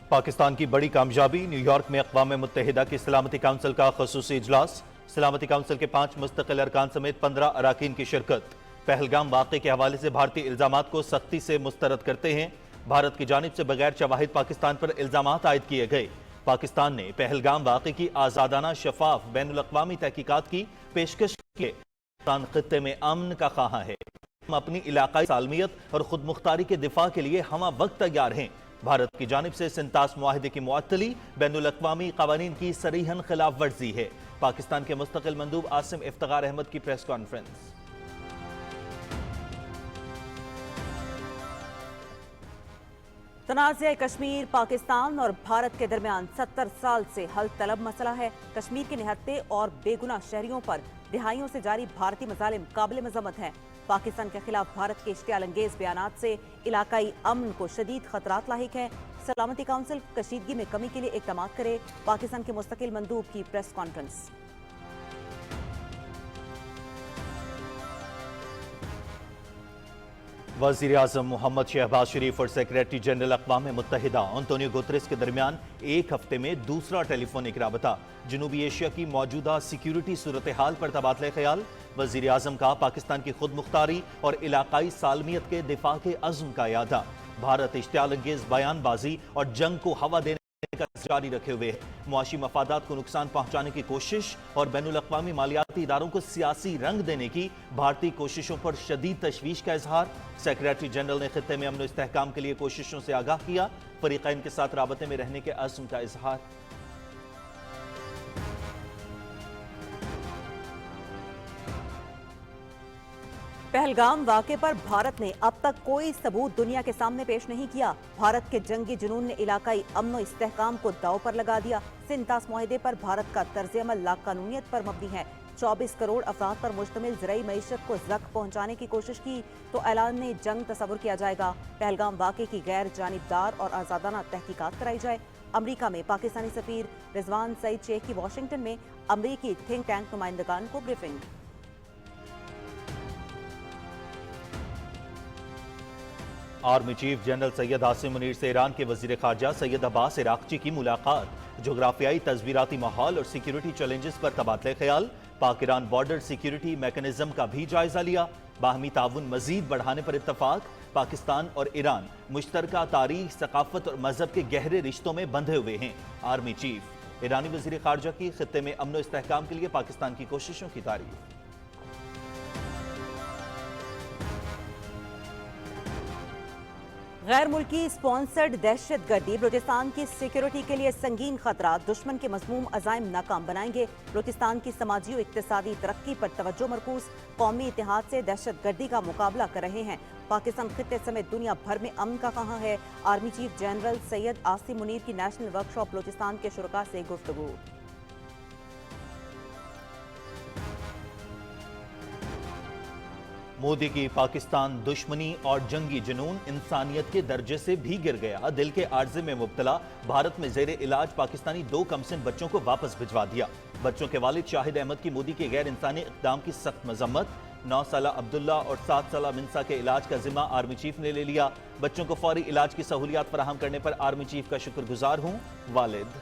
پاکستان کی بڑی کامیابی، نیو یارک میں اقوام متحدہ کی سلامتی کونسل کا خصوصی اجلاس۔ سلامتی کونسل کے 5 مستقل ارکان سمیت 15 اراکین کی شرکت۔ پہلگام واقعے کے حوالے سے بھارتی الزامات کو سختی سے مسترد کرتے ہیں۔ بھارت کی جانب سے بغیر شواہد پاکستان پر الزامات عائد کیے گئے۔ پاکستان نے پہلگام واقعے کی آزادانہ، شفاف، بین الاقوامی تحقیقات کی پیشکش کی ہے۔ پاکستان خطے میں امن کا خواہاں ہے۔ ہم اپنی علاقائی سالمیت اور خود مختاری کے دفاع کے لیے ہمہ وقت تیار ہیں۔ بھارت کی جانب سے سنتاس معاہدے کی معطلی بین الاقوامی قوانین کی صریحاً خلاف ورزی ہے۔ پاکستان کے مستقل مندوب عاصم افتخار احمد کی پریس کانفرنس۔ تنازع کشمیر پاکستان اور بھارت کے درمیان 70 سال سے حل طلب مسئلہ ہے۔ کشمیر کے نہتے اور بے گناہ شہریوں پر دہائیوں سے جاری بھارتی مظالم قابل مذمت ہیں۔ پاکستان کے خلاف بھارت کے اشتعال انگیز بیانات سے علاقائی امن کو شدید خطرات لاحق ہیں۔ سلامتی کونسل کشیدگی میں کمی کے لیے اقدامات کرے۔ پاکستان کے مستقل مندوب کی پریس کانفرنس۔ وزیر اعظم محمد شہباز شریف اور سیکریٹری جنرل اقوام متحدہ انتونیو گوتریس کے درمیان ایک ہفتے میں دوسرا ٹیلی فونک رابطہ۔ جنوبی ایشیا کی موجودہ سیکیورٹی صورتحال پر تبادلہ خیال۔ وزیر اعظم کا پاکستان کی خود مختاری اور علاقائی سالمیت کے دفاع کے عزم کا اعادہ۔ بھارت اشتعال انگیز بیان بازی اور جنگ کو ہوا دینے کا جاری رکھے ہوئے ہے۔ معاشی مفادات کو نقصان پہنچانے کی کوشش اور بین الاقوامی مالیاتی اداروں کو سیاسی رنگ دینے کی بھارتی کوششوں پر شدید تشویش کا اظہار۔ سیکریٹری جنرل نے خطے میں امن و استحکام کے لیے کوششوں سے آگاہ کیا۔ فریقین کے ساتھ رابطے میں رہنے کے عزم کا اظہار۔ پہلگام واقعے پر بھارت نے اب تک کوئی ثبوت دنیا کے سامنے پیش نہیں کیا۔ بھارت کے جنگی جنون نے علاقائی امن و استحکام کو داؤ پر لگا دیا۔ سنتاس معاہدے پر بھارت کا طرز عمل لا قانونیت پر مبنی ہے۔ 24 کروڑ افراد پر مشتمل زرعی معیشت کو زخم پہنچانے کی کوشش کی تو اعلان جنگ تصور کیا جائے گا۔ پہلگام واقعے کی غیر جانبدار اور آزادانہ تحقیقات کرائی جائے۔ امریکہ میں پاکستانی سفیر رضوان سعید شیخ کی واشنگٹن میں امریکی تھنک ٹینک نمائندگان کو briefing. Army chief general Syed Asim Munir سے ایران کے وزیر خارجہ سید عباس عراقچی کی ملاقات۔ جغرافیائی تصویراتی ماحول اور سیکیورٹی چیلنجز پر تبادلہ خیال۔ پاک ایران بارڈر سیکیورٹی میکانزم کا بھی جائزہ لیا۔ باہمی تعاون مزید بڑھانے پر اتفاق۔ پاکستان اور ایران مشترکہ تاریخ، ثقافت اور مذہب کے گہرے رشتوں میں بندھے ہوئے ہیں۔ آرمی چیف ایرانی وزیر خارجہ کی خطے میں امن و استحکام کے لیے پاکستان کی کوششوں کی تعریف۔ غیر ملکی اسپانسرڈ دہشت گردی بلوچستان کی سیکیورٹی کے لیے سنگین خطرہ، دشمن کے مذموم عزائم ناکام بنائیں گے۔ بلوچستان کی سماجی و اقتصادی ترقی پر توجہ مرکوز، قومی اتحاد سے دہشت گردی کا مقابلہ کر رہے ہیں۔ پاکستان خطے سمیت دنیا بھر میں امن کا خواہاں ہے۔ Army chief general Syed Asim Munir کی نیشنل ورکشاپ بلوچستان کے شرکاء سے گفتگو۔ مودی کی پاکستان دشمنی اور جنگی جنون انسانیت کے درجے سے بھی گر گیا۔ دل کے عارضے میں مبتلا بھارت میں زیر علاج پاکستانی 2 کمسن بچوں کو واپس بھجوا دیا۔ بچوں کے والد شاہد احمد کی مودی کے غیر انسانی اقدام کی سخت مذمت۔ 9 سالہ عبداللہ اور 7 سالہ منسا کے علاج کا ذمہ آرمی چیف نے لے لیا۔ بچوں کو فوری علاج کی سہولیات فراہم کرنے پر آرمی چیف کا شکر گزار ہوں، والد۔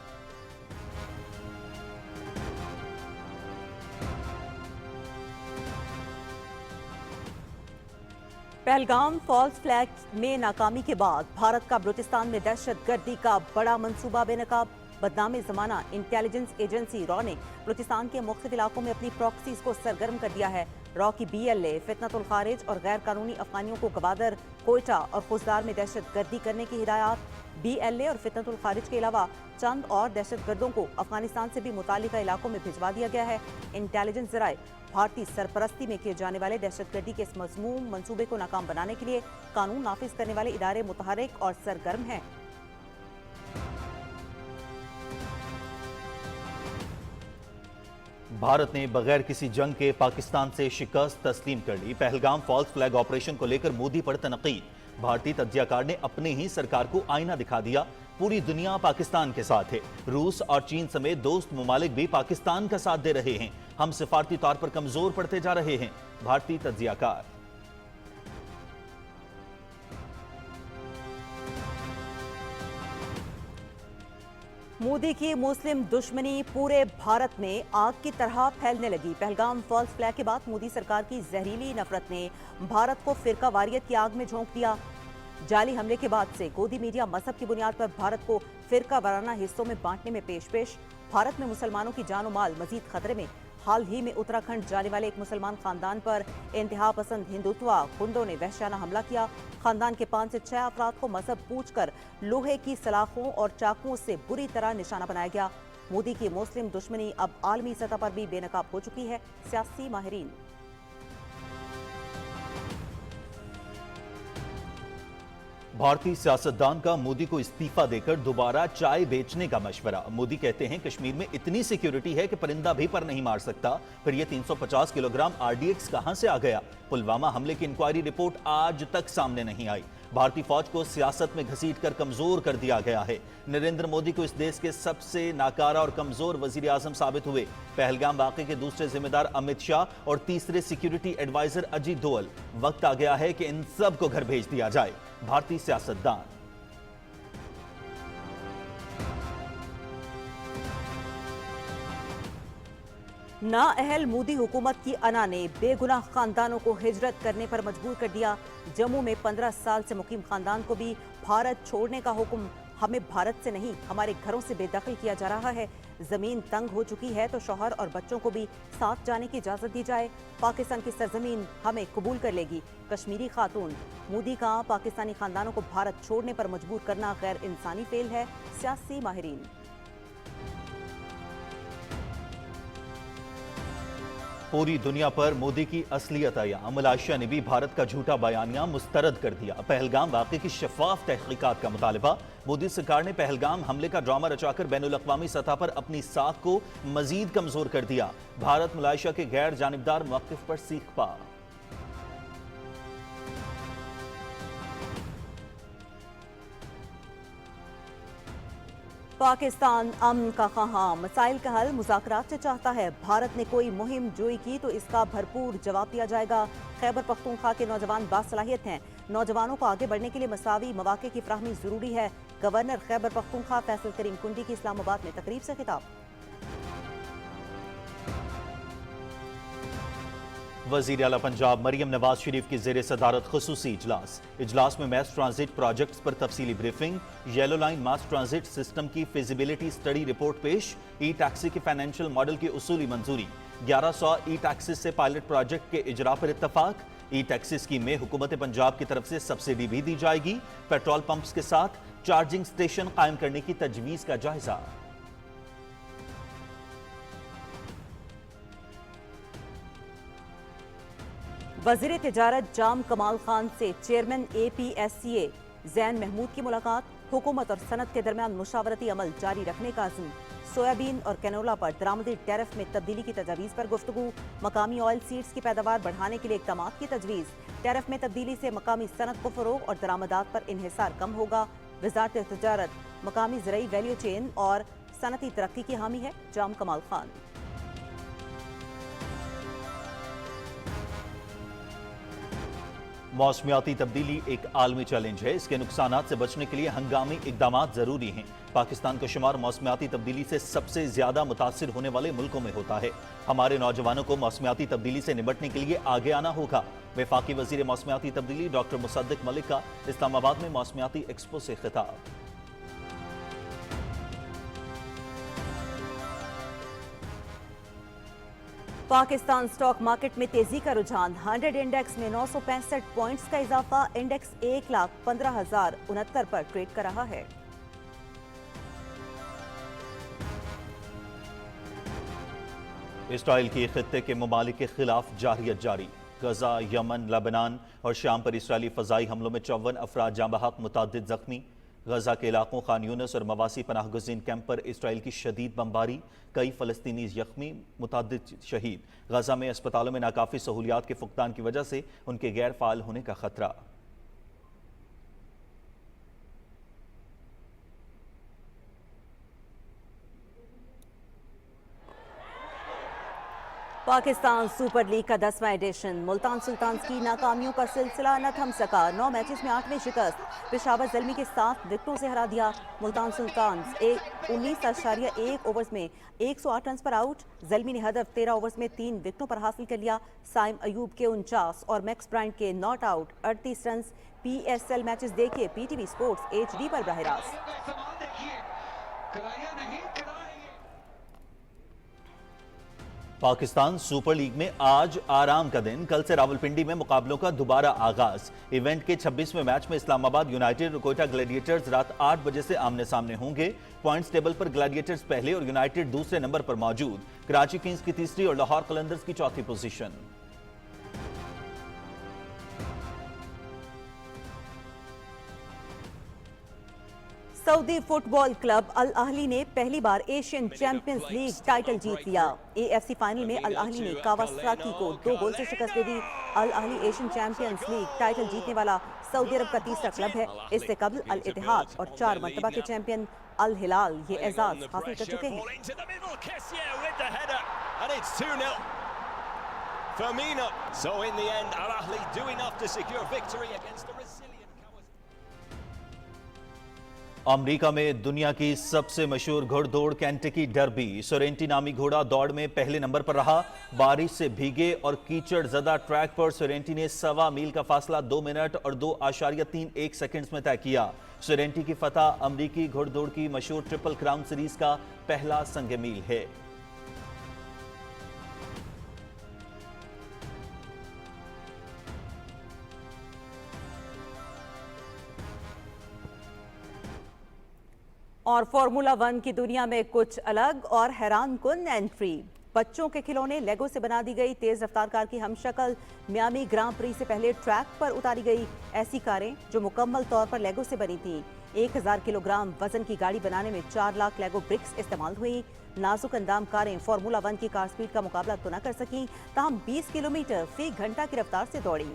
پہلگام فالس فلیگ میں ناکامی کے بعد بھارت کا بلوچستان میں دہشت گردی کا بڑا منصوبہ بے نقاب۔ بدنام زمانہ انٹیلیجنس ایجنسی را نے بلوچستان کے مختلف علاقوں میں اپنی پراکسیز کو سرگرم کر دیا ہے۔ را کی BLA فتنۃ الخارج اور غیر قانونی افغانیوں کو گوادر، کوئٹہ اور خوزدار میں دہشت گردی کرنے کی ہدایات۔ BLA اور فتنۃ الخارج کے علاوہ چند اور دہشت گردوں کو افغانستان سے بھی متعلقہ علاقوں میں بھجوا دیا گیا ہے۔ انٹیلیجنس ذرائع بھارتی سرپرستی میں کیے جانے والے دہشت گردی کے اس مذموم منصوبے کو ناکام بنانے کے لیے قانون نافذ کرنے والے ادارے متحرک اور سرگرم ہیں۔ بھارت نے بغیر کسی جنگ کے پاکستان سے شکست تسلیم کر لی۔ پہلگام فالس فلیگ آپریشن کو لے کر مودی پر تنقید۔ بھارتی تجزیہ کار نے اپنی ہی سرکار کو آئینہ دکھا دیا۔ پوری دنیا پاکستان کے ساتھ ہے۔ روس اور چین سمیت دوست ممالک بھی پاکستان کا ساتھ دے رہے ہیں۔ ہم سفارتی طور پر کمزور پڑتے جا رہے ہیں، بھارتی تجزیہ کار۔ मोदी की मुस्लिम दुश्मनी पूरे भारत में आग की तरह फैलने लगी। पहलगाम फॉल्स फ्लैग के बाद मोदी सरकार की जहरीली नफरत ने भारत को फिरका वारियत की आग में झोंक दिया। जाली हमले के बाद से गोदी मीडिया मजहब की बुनियाद पर भारत को फिरका वाराना हिस्सों में बांटने में पेश। भारत में मुसलमानों की जान और माल मजीद खतरे में। हाल ही में उत्तराखंड जाने वाले एक मुसलमान खानदान पर इंतहा पसंद हिंदुत्व गुंडों ने वहशियाना हमला किया। खानदान के 5 से 6 अफराद को मजहब पूछकर लोहे की सलाखों और चाकुओं से बुरी तरह निशाना बनाया गया। मोदी की मुस्लिम दुश्मनी अब आलमी सतह पर भी बेनकाब हो चुकी है। सियासी माहिरीन भारतीय सियासतदान का मोदी को इस्तीफा देकर दोबारा चाय बेचने का मशवरा। मोदी कहते हैं कश्मीर में इतनी सिक्योरिटी है कि परिंदा भी पर नहीं मार सकता। फिर ये 350 किलोग्राम आरडीएक्स कहां से आ गया? पुलवामा हमले की इंक्वायरी रिपोर्ट आज तक सामने नहीं आई। भारतीय फौज को सियासत में घसीटकर कमजोर कर दिया गया है। नरेंद्र मोदी को इस देश के सबसे नाकारा और कमजोर वजीर आजम साबित हुए। पहलगाम वाकये के दूसरे जिम्मेदार अमित शाह और तीसरे सिक्योरिटी एडवाइजर अजीत डोवल। वक्त आ गया है कि इन सब को घर भेज दिया जाए। भारतीय सियासतदान नाअहल मोदी हुकूमत की अना ने बेगुनाह खानदानों को हिजरत करने पर मजबूर कर दिया। जम्मू में 15 साल से मुकीम खानदान को भी भारत छोड़ने का हुक्म। हमें भारत से नहीं हमारे घरों से बेदखल किया जा रहा है। जमीन तंग हो चुकी है तो शौहर और बच्चों को भी साथ जाने की इजाजत दी जाए। पाकिस्तान की सरजमीन हमें कबूल कर लेगी। कश्मीरी खातून। मोदी का पाकिस्तानी खानदानों को भारत छोड़ने पर मजबूर करना गैर इंसानी फेल है। सियासी माहिरीन पूरी दुनिया पर मोदी की असलियत आया। मलेशिया ने भी भारत का झूठा बयानिया मुस्तरद कर दिया। पहलगाम वाकये की शफाफ तहकीकात का मुतालबा। मोदी सरकार ने पहलगाम हमले का ड्रामा रचाकर बैनुल अक़वामी सतह पर अपनी साख को मजीद कमजोर कर दिया। भारत मलेशिया के गैर जानिबदार मौक़िफ़ पर सीख पा। पाकिस्तान अमन का ख़्वाहां, मसाइल का हल मुज़ाकरात से चाहता है। भारत ने कोई मुहिम जोई की तो इसका भरपूर जवाब दिया जाएगा। खैबर पख्तूनख्वा के नौजवान बासलाहियत हैं। नौजवानों को आगे बढ़ने के लिए मसावी मौक़े की फ्राहमी ज़रूरी है। गवर्नर खैबर पख्तूनख्वा फैसल करीम कुंडी की इस्लामाबाद में तकरीब से खिताब। वज़ीर आला पंजाब मरियम नवाज शरीफ की ज़ेर सदारत ख़ुसूसी इजलास में मैस ट्रांजिट प्रोजेक्ट्स पर तफसीली ब्रीफिंग। येलो लाइन मास ट्रांजिट सिस्टम की फिजिबिलिटी स्टडी रिपोर्ट पेश। ई टैक्सी के फाइनेंशियल मॉडल की उसूली मंजूरी। 1100 ई टैक्सिस से पायलट प्रोजेक्ट के इजरा पर इत्तफाक। ई टैक्सी स्कीम में हुकूमत पंजाब की तरफ से सब्सिडी भी दी जाएगी। पेट्रोल पंप्स के साथ चार्जिंग स्टेशन कायम करने की तजवीज़ का जायजा। वज़ीर तिजारत जाम कमाल खान से चेयरमैन APSCA ज़ैन महमूद की मुलाकात। हुकूमत और सनत के दरमियान मुशावरती अमल जारी रखने का अज़्म। सोयाबीन और कैनोला पर दरामदी टैरिफ में तब्दीली की तजवीज़ पर गुफ्तगू। मकामी ऑयल सीड्स की पैदावार बढ़ाने के लिए इक़दाम की तजवीज़। टैरिफ में तब्दीली से मकामी सनत को फ़रोग़ और दरामदात पर इन्हिसार कम होगा। वज़ारत तिजारत मकामी ज़रई वैल्यू चेन और सनती तरक्की की हामी है। जाम कमाल खान मौसमियाती तब्दीली एक आलमी चैलेंज है। इसके नुकसानात से बचने के लिए हंगामी इकदामात जरूरी हैं। पाकिस्तान का शुमार मौसमियाती तब्दीली से सबसे ज्यादा मुतासिर होने वाले मुल्कों में होता है। हमारे नौजवानों को मौसमियाती तब्दीली से निपटने के लिए आगे आना होगा। वफाकी वजीर मौसमियाती तब्दीली डॉक्टर मुसद्दिक मलिक का इस्लामाबाद में मौसमियाती एक्सपो से खिताब। पाकिस्तान स्टॉक मार्केट में तेजी का रुझान। 100 इंडेक्स में 965 पॉइंट्स का इजाफा। इंडेक्स 1,15,069 पर ट्रेड कर रहा है। इसराइल की खित्ते के ममालिक के खिलाफ जारियत जारी। गजा, यमन, लेबनान और शाम पर इसराइली फजाई हमलों में 54 अफराद जाँ बहक, मुतअद्दिद जख्मी। गजा के इलाकों खान यूनिस और मवासी पनाह गुज़ीन कैंप पर इसराइल की शदीद बमबारी। कई फ़लस्तीनी जख्मी, मुतअद्दिद शहीद। गजा में अस्पतालों में नाकाफ़ी सहूलियात के फुकदान की वजह से उनके गैर फ़ाल होने का खतरा। पाकिस्तान सुपर लीग का 10वां एडिशन मुल्तान सुल्तान्स की नाकामियों का सिलसिला न थम सका। 9 मैचेस में 8वें शिकस्त। पेशावर ज़ल्मी के 7 विकेटों से हरा दिया। मुल्तान सुल्तान्स 19.1 ओवर्स में 108 रन पर आउट। ज़ल्मी ने हदफ 13 ओवर्स में 3 विकेटों पर हासिल कर लिया। साइम अयूब के 49 और मैक्स ब्रायंट के not out 38 run. PSL matches देखिए PTV स्पोर्ट्स HD पर बराह रास्त। पाकिस्तान सुपर लीग में आज आराम का दिन। कल से रावलपिंडी में मुकाबलों का दोबारा आगाज। इवेंट के 26वें मैच में इस्लामाबाद यूनाइटेड और कोयटा ग्लैडिएटर्स रात 8 बजे से आमने सामने होंगे। पॉइंट्स टेबल पर ग्लैडिएटर्स पहले और यूनाइटेड दूसरे नंबर पर मौजूद। कराची किंग्स की तीसरी और लाहौर कलंदर्स की चौथी position. Saudi football club Al Ahli ने पहली बार एशियन चैंपियंस लीग टाइटल जीत लिया। AFC फाइनल में अल अहली ने कावासाकी को 2 गोल से शिकस्त दे दी। Al Ahli Asian champions league title जीतने वाला सऊदी अरब का तीसरा क्लब है। इससे कबल अल इत्तेहाद और 4 मरतबा के चैंपियन अल हिलाल ये एजाज हासिल कर चुके हैं। Firmino. So in the end, Al Ahly do enough to secure victory against the resilient. America में दुनिया की सबसे मशहूर घुड़दौड़ केंटकी डर्बी। सोरेंटी नामी घोड़ा दौड़ में पहले नंबर पर रहा। बारिश से भीगे और कीचड़ ज़दा ट्रैक पर सोरेंटी ने 1.25 मील का फासला 2 मिनट और 2.31 सेकंड्स में तय किया। सोरेंटी की फतह अमेरिकी घुड़दौड़ की मशहूर ट्रिपल क्राउन सीरीज का पहला संग मील है। और फार्मूला 1 की दुनिया में कुछ अलग और हैरान कुन एंट्री। बच्चों के खिलौने लेगो से बना दी गई तेज रफ्तार कार की हमशक्ल मियामी ग्रां प्री से पहले ट्रैक पर उतारी गई। ऐसी कारें जो मुकम्मल तौर पर लेगो से बनी थीं। 1000 किलोग्राम वजन की गाड़ी बनाने में 4 लाख लेगो ब्रिक्स इस्तेमाल हुई। नाजुक अंदाम कारें फार्मूला 1 की कार स्पीड का मुकाबला तो न कर सकी, ताहम 20 किलोमीटर फी घंटा की रफ्तार से दौड़ी।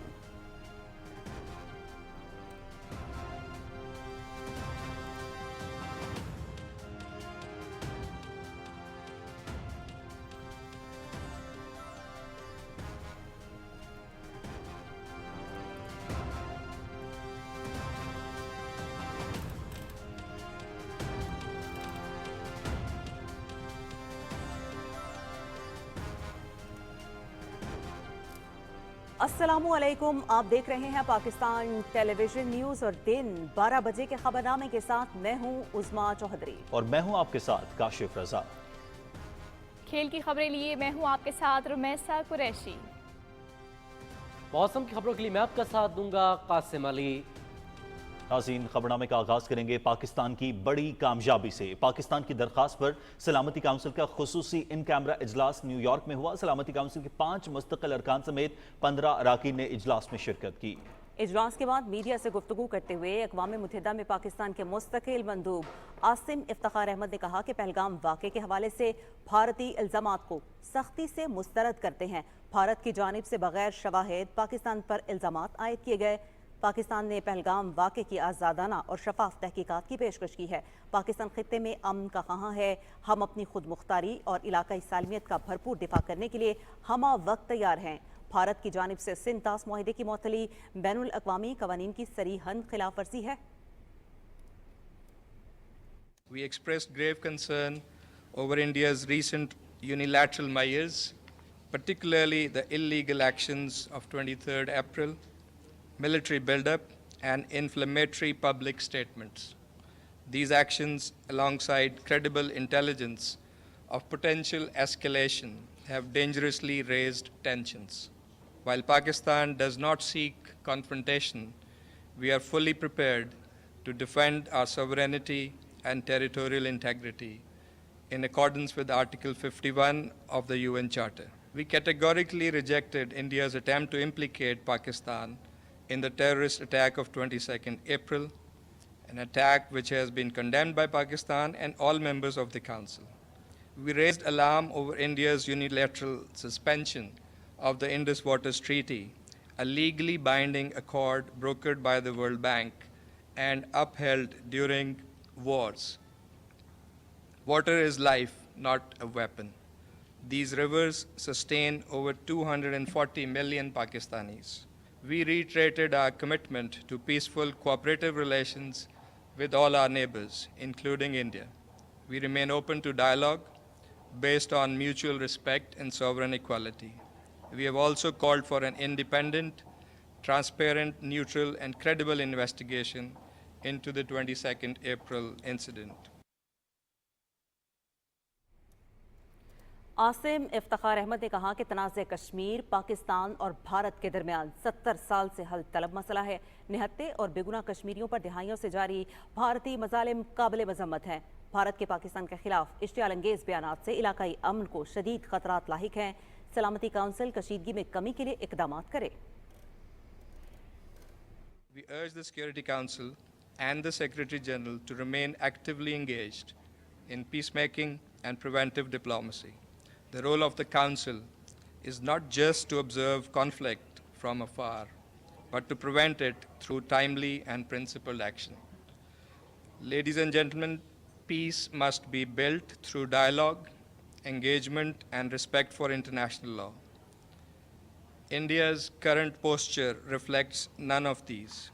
अस्सलामुअलैकुम, आप देख रहे हैं पाकिस्तान टेलीविजन न्यूज और दिन 12 बजे के खबरनामे के साथ मैं हूं उस्मा चौधरी और मैं हूं आपके साथ काशिफ रजा। खेल की खबरें लिए मैं हूं आपके साथ रुमैसा कुरैशी। मौसम की खबरों के लिए मैं आपका साथ दूंगा कासिम अली। नाज़रीन, खबरनामे का आगाज करेंगे पाकिस्तान की बड़ी कामयाबी से। पाकिस्तान की दरख्वास्त पर सलामती काउंसिल का खुसूसी इन कैमरा इजलास न्यूयॉर्क में हुआ। सलामती काउंसिल के 5 मुस्तकिल अरकान समेत 15 अराकीन ने इजलास में शिरकत की। इजलास के बाद मीडिया से गुफ्तगू करते हुए अक़वाम मुत्तहिदा में पाकिस्तान के मुस्तकिल मंदूब आसिम इफ्तिखार अहमद ने कहा कि पहलगाम वाक़े के हवाले से भारतीय इल्ज़ामात को सख्ती से मुस्तरद करते हैं। भारत की जानिब से बगैर शवाहिद पाकिस्तान पर इल्ज़ामात आयद किए गए। पाकिस्तान ने पहलगाम वाक़े की आज़ादाना और शफाफ तहकीकात की पेशकश की है। पाकिस्तान खित्ते में अमन का ख़्वाह है। हम अपनी खुद मुख्तारी और इलाकाई सालमियत का भरपूर दिफा करने के लिए हमा वक्त तैयार हैं। भारत की जानिब से सिंतास मुआहिदे की मौतली बैनुल अक़वामी क़वानीन की सरीहन खिलाफ वर्जी है। We expressed grave concern over India's recent unilateral measures, particularly the illegal actions of 23rd April, military buildup, and inflammatory public statements. These actions, alongside credible intelligence of potential escalation, have dangerously raised tensions. While Pakistan does not seek confrontation, we are fully prepared to defend our sovereignty and territorial integrity in accordance with Article 51 of the UN Charter. We categorically rejected India's attempt to implicate Pakistan in the terrorist attack of 22nd April, an attack which has been condemned by Pakistan and all members of the Council. We raised alarm over India's unilateral suspension of the Indus Waters Treaty, a legally binding accord brokered by the World Bank and upheld during wars. Water is life, not a weapon. These rivers sustain over 240 million Pakistanis. We reiterated our commitment to peaceful, cooperative relations with all our neighbors, including India. We remain open to dialogue based on mutual respect and sovereign equality. We have also called for an independent, transparent, neutral, and credible investigation into the 22nd April incident. Asim Iftikhar Ahmad ने कहा कि तनाज़े कश्मीर पाकिस्तान और भारत के दरमियान 70 साल से हल तलब मसला है। निहत्ते और बेगुनाह कश्मीरियों पर दिहाइयों से जारी भारतीय मजालिम काबिल मजम्मत हैं। भारत के पाकिस्तान के खिलाफ इश्तियाल अंगेज बयानात से इलाकाई अमन को शदीद खतरात लाहिक हैं। सलामती काउंसिल कशीदगी में कमी के लिए इकदाम करे। We urge the Security Council and the Secretary General to remain actively engaged in peacemaking and preventive diplomacy. The role of the Council is not just to observe conflict from afar, but to prevent it through timely and principled action. Ladies and gentlemen, peace must be built through dialogue, engagement, and respect for international law. India's current posture reflects none of these.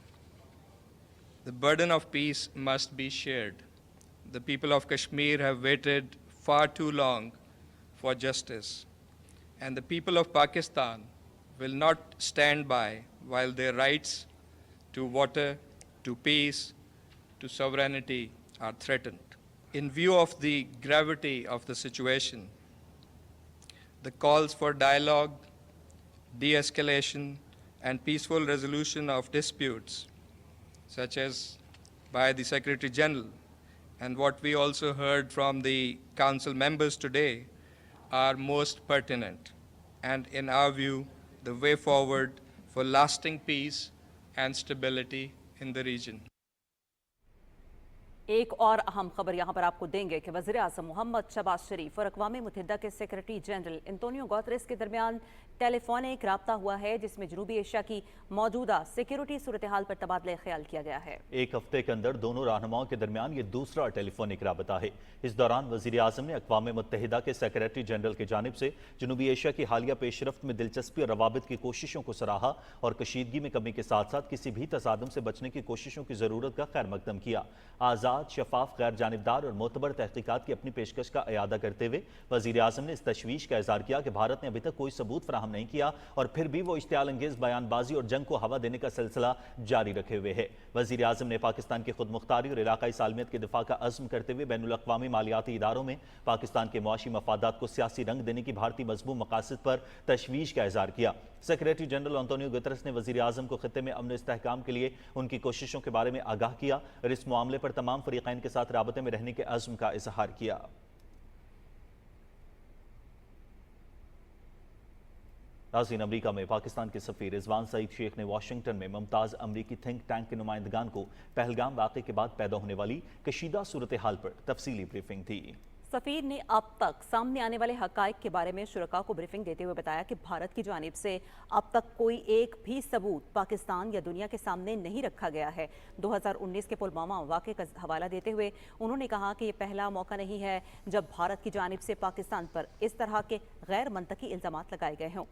The burden of peace must be shared. The people of Kashmir have waited far too long for justice, and the people of Pakistan will not stand by while their rights to water, to peace, to sovereignty are threatened. In view of the gravity of the situation, the calls for dialogue, de-escalation, and peaceful resolution of disputes, such as by the Secretary General, and what we also heard from the Council members today, are most pertinent and, in our view, the way forward for lasting peace and stability in the region. एक और अहम खबर यहाँ पर आपको देंगे कि वज़ीर आज़म मोहम्मद शहबाज शरीफ और अक़वाम मुत्तहिदा के सेक्रेटरी जनरल एंटोनियो गुतेरेस के दरमियान टेलीफोनिक रब्ता हुआ है, जिसमें जनूबी एशिया की मौजूदा सिक्योरिटी सूरत हाल पर तबादला ख्याल किया गया है। एक हफ्ते के अंदर दोनों रहनुमाओं के दरमियान ये दूसरा टेलीफोनिक रब्ता है। इस दौरान वज़ीर आज़म ने अक़वाम मुत्तहिदा के सेक्रेटरी जनरल की जानिब से जनूबी एशिया की हालिया पेशरफ्त में दिलचस्पी और रवाबित की कोशिशों को सराहा और कशीदगी में कमी के साथ साथ किसी भी तसादुम से बचने की कोशिशों की ज़रूरत का खैर मकदम किया। आज़ाद, शफाफ, गैर जानिबदार और मोतबर तहकीकात की अपनी पेशकश का अयादा करते हुए वज़ीर आज़म ने इस तशवीश का इज़हार किया कि भारत ने अभी तक कोई सबूत फराहम नहीं किया और फिर भी वो इश्तियाल अंगेज बयानबाजी और जंग को हवा देने का सिलसिला जारी रखे हुए है। वज़ीर आज़म ने पाकिस्तान की खुद मुख्तारी और इलाकाई सालमियत के दिफा का अज़्म करते हुए बैनुल अक़वामी मालियाती इदारों में पाकिस्तान के मुआशी मफादात को सियासी रंग देने की भारतीय मज़मूम मकासद पर तशवीश का इज़हार किया। सेक्रेटरी जनरल एंटोनियो गुतेरेस ने वज़ीर आज़म को खित्ते में अमन इस्तेहकाम के लिए उनकी कोशिशों के बारे में आगाह किया और इस मामले पर तमाम फरीक़ैन के साथ राबते में रहने के अज़्म का इज़हार किया। नाज़रीन, अमरीका में पाकिस्तान के सफ़ीर रिजवान सईद शेख ने वाशिंगटन में मुमताज़ अमरीकी थिंक टैंक के नुमाइंदगान को पहलगाम वाक़े के बाद पैदा होने वाली कशीदा सूरत हाल पर तफसीली ब्रीफिंग दी। सफ़ीर ने अब तक सामने आने वाले हक़ाइक़ के बारे में शुरका को ब्रीफिंग देते हुए बताया कि भारत की जानिब से अब तक कोई एक भी सबूत पाकिस्तान या दुनिया के सामने नहीं रखा गया है। 2019 के पुलवामा वाक़े का हवाला देते हुए उन्होंने कहा कि ये पहला मौका नहीं है जब भारत की जानिब से पाकिस्तान पर इस तरह के गैर मंतकी इल्ज़ामात लगाए गए हों।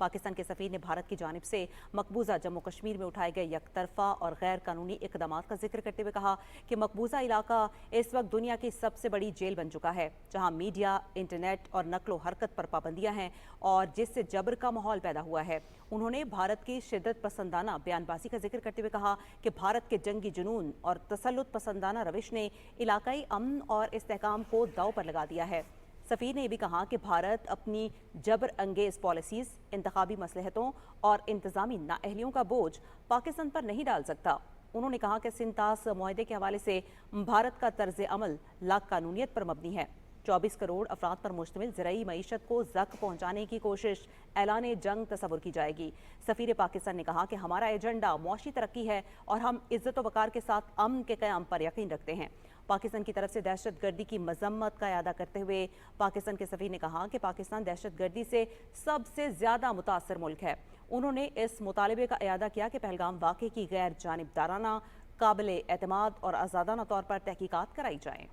पाकिस्तान के सफ़ीर ने भारत की जानिब से मकबूजा जम्मू कश्मीर में उठाए गए यकतरफा और गैर कानूनी इक़दामात का जिक्र करते हुए कहा कि मकबूजा इलाका इस वक्त दुनिया की सबसे बड़ी जेल बन चुका है, जहां मीडिया, इंटरनेट और नकलो हरकत पर पाबंदियां हैं और जिससे जबर का माहौल पैदा हुआ है। उन्होंने भारत की शिद्दत पसंदाना बयानबाजी का जिक्र करते हुए कहा कि भारत के जंगी जुनून और तसल्लुत पसंदाना रविश ने इलाकाई अमन और इस्तेहकाम को दांव पर लगा दिया है। सफ़ीर ने भी कहा कि भारत अपनी जबर अंगेज पॉलिसीज़, इंतखाबी मसलहतों और इंतज़ामी नाअहलियों का बोझ पाकिस्तान पर नहीं डाल सकता। उन्होंने कहा कि सिंतास मुआहदे के हवाले से भारत का तर्ज अमल लाक कानूनियत पर मबनी है। 24 करोड़ अफराद पर मुश्तमिल ज़राई मईशत को ज़ख्म पहुँचाने की कोशिश ऐलान जंग तस्वुर की जाएगी। सफ़ीर पाकिस्तान ने कहा कि हमारा एजेंडा मुआशी तरक्की है और हम इज़्ज़त व वक़ार के साथ अमन के क़याम पर यकीन रखते हैं। पाकिस्तान की तरफ से दहशतगर्दी की मजम्मत का अयादा करते हुए पाकिस्तान के सफ़ीर ने कहा कि पाकिस्तान दहशतगर्दी से सबसे ज़्यादा मुतासर मुल्क है। उन्होंने इस मुतालबे का अयादा किया कि पहलगाम वाक़े की गैर जानिबदाराना, काबिल एतमाद और आज़ादाना तौर पर तहकीकात कराई जाएँ।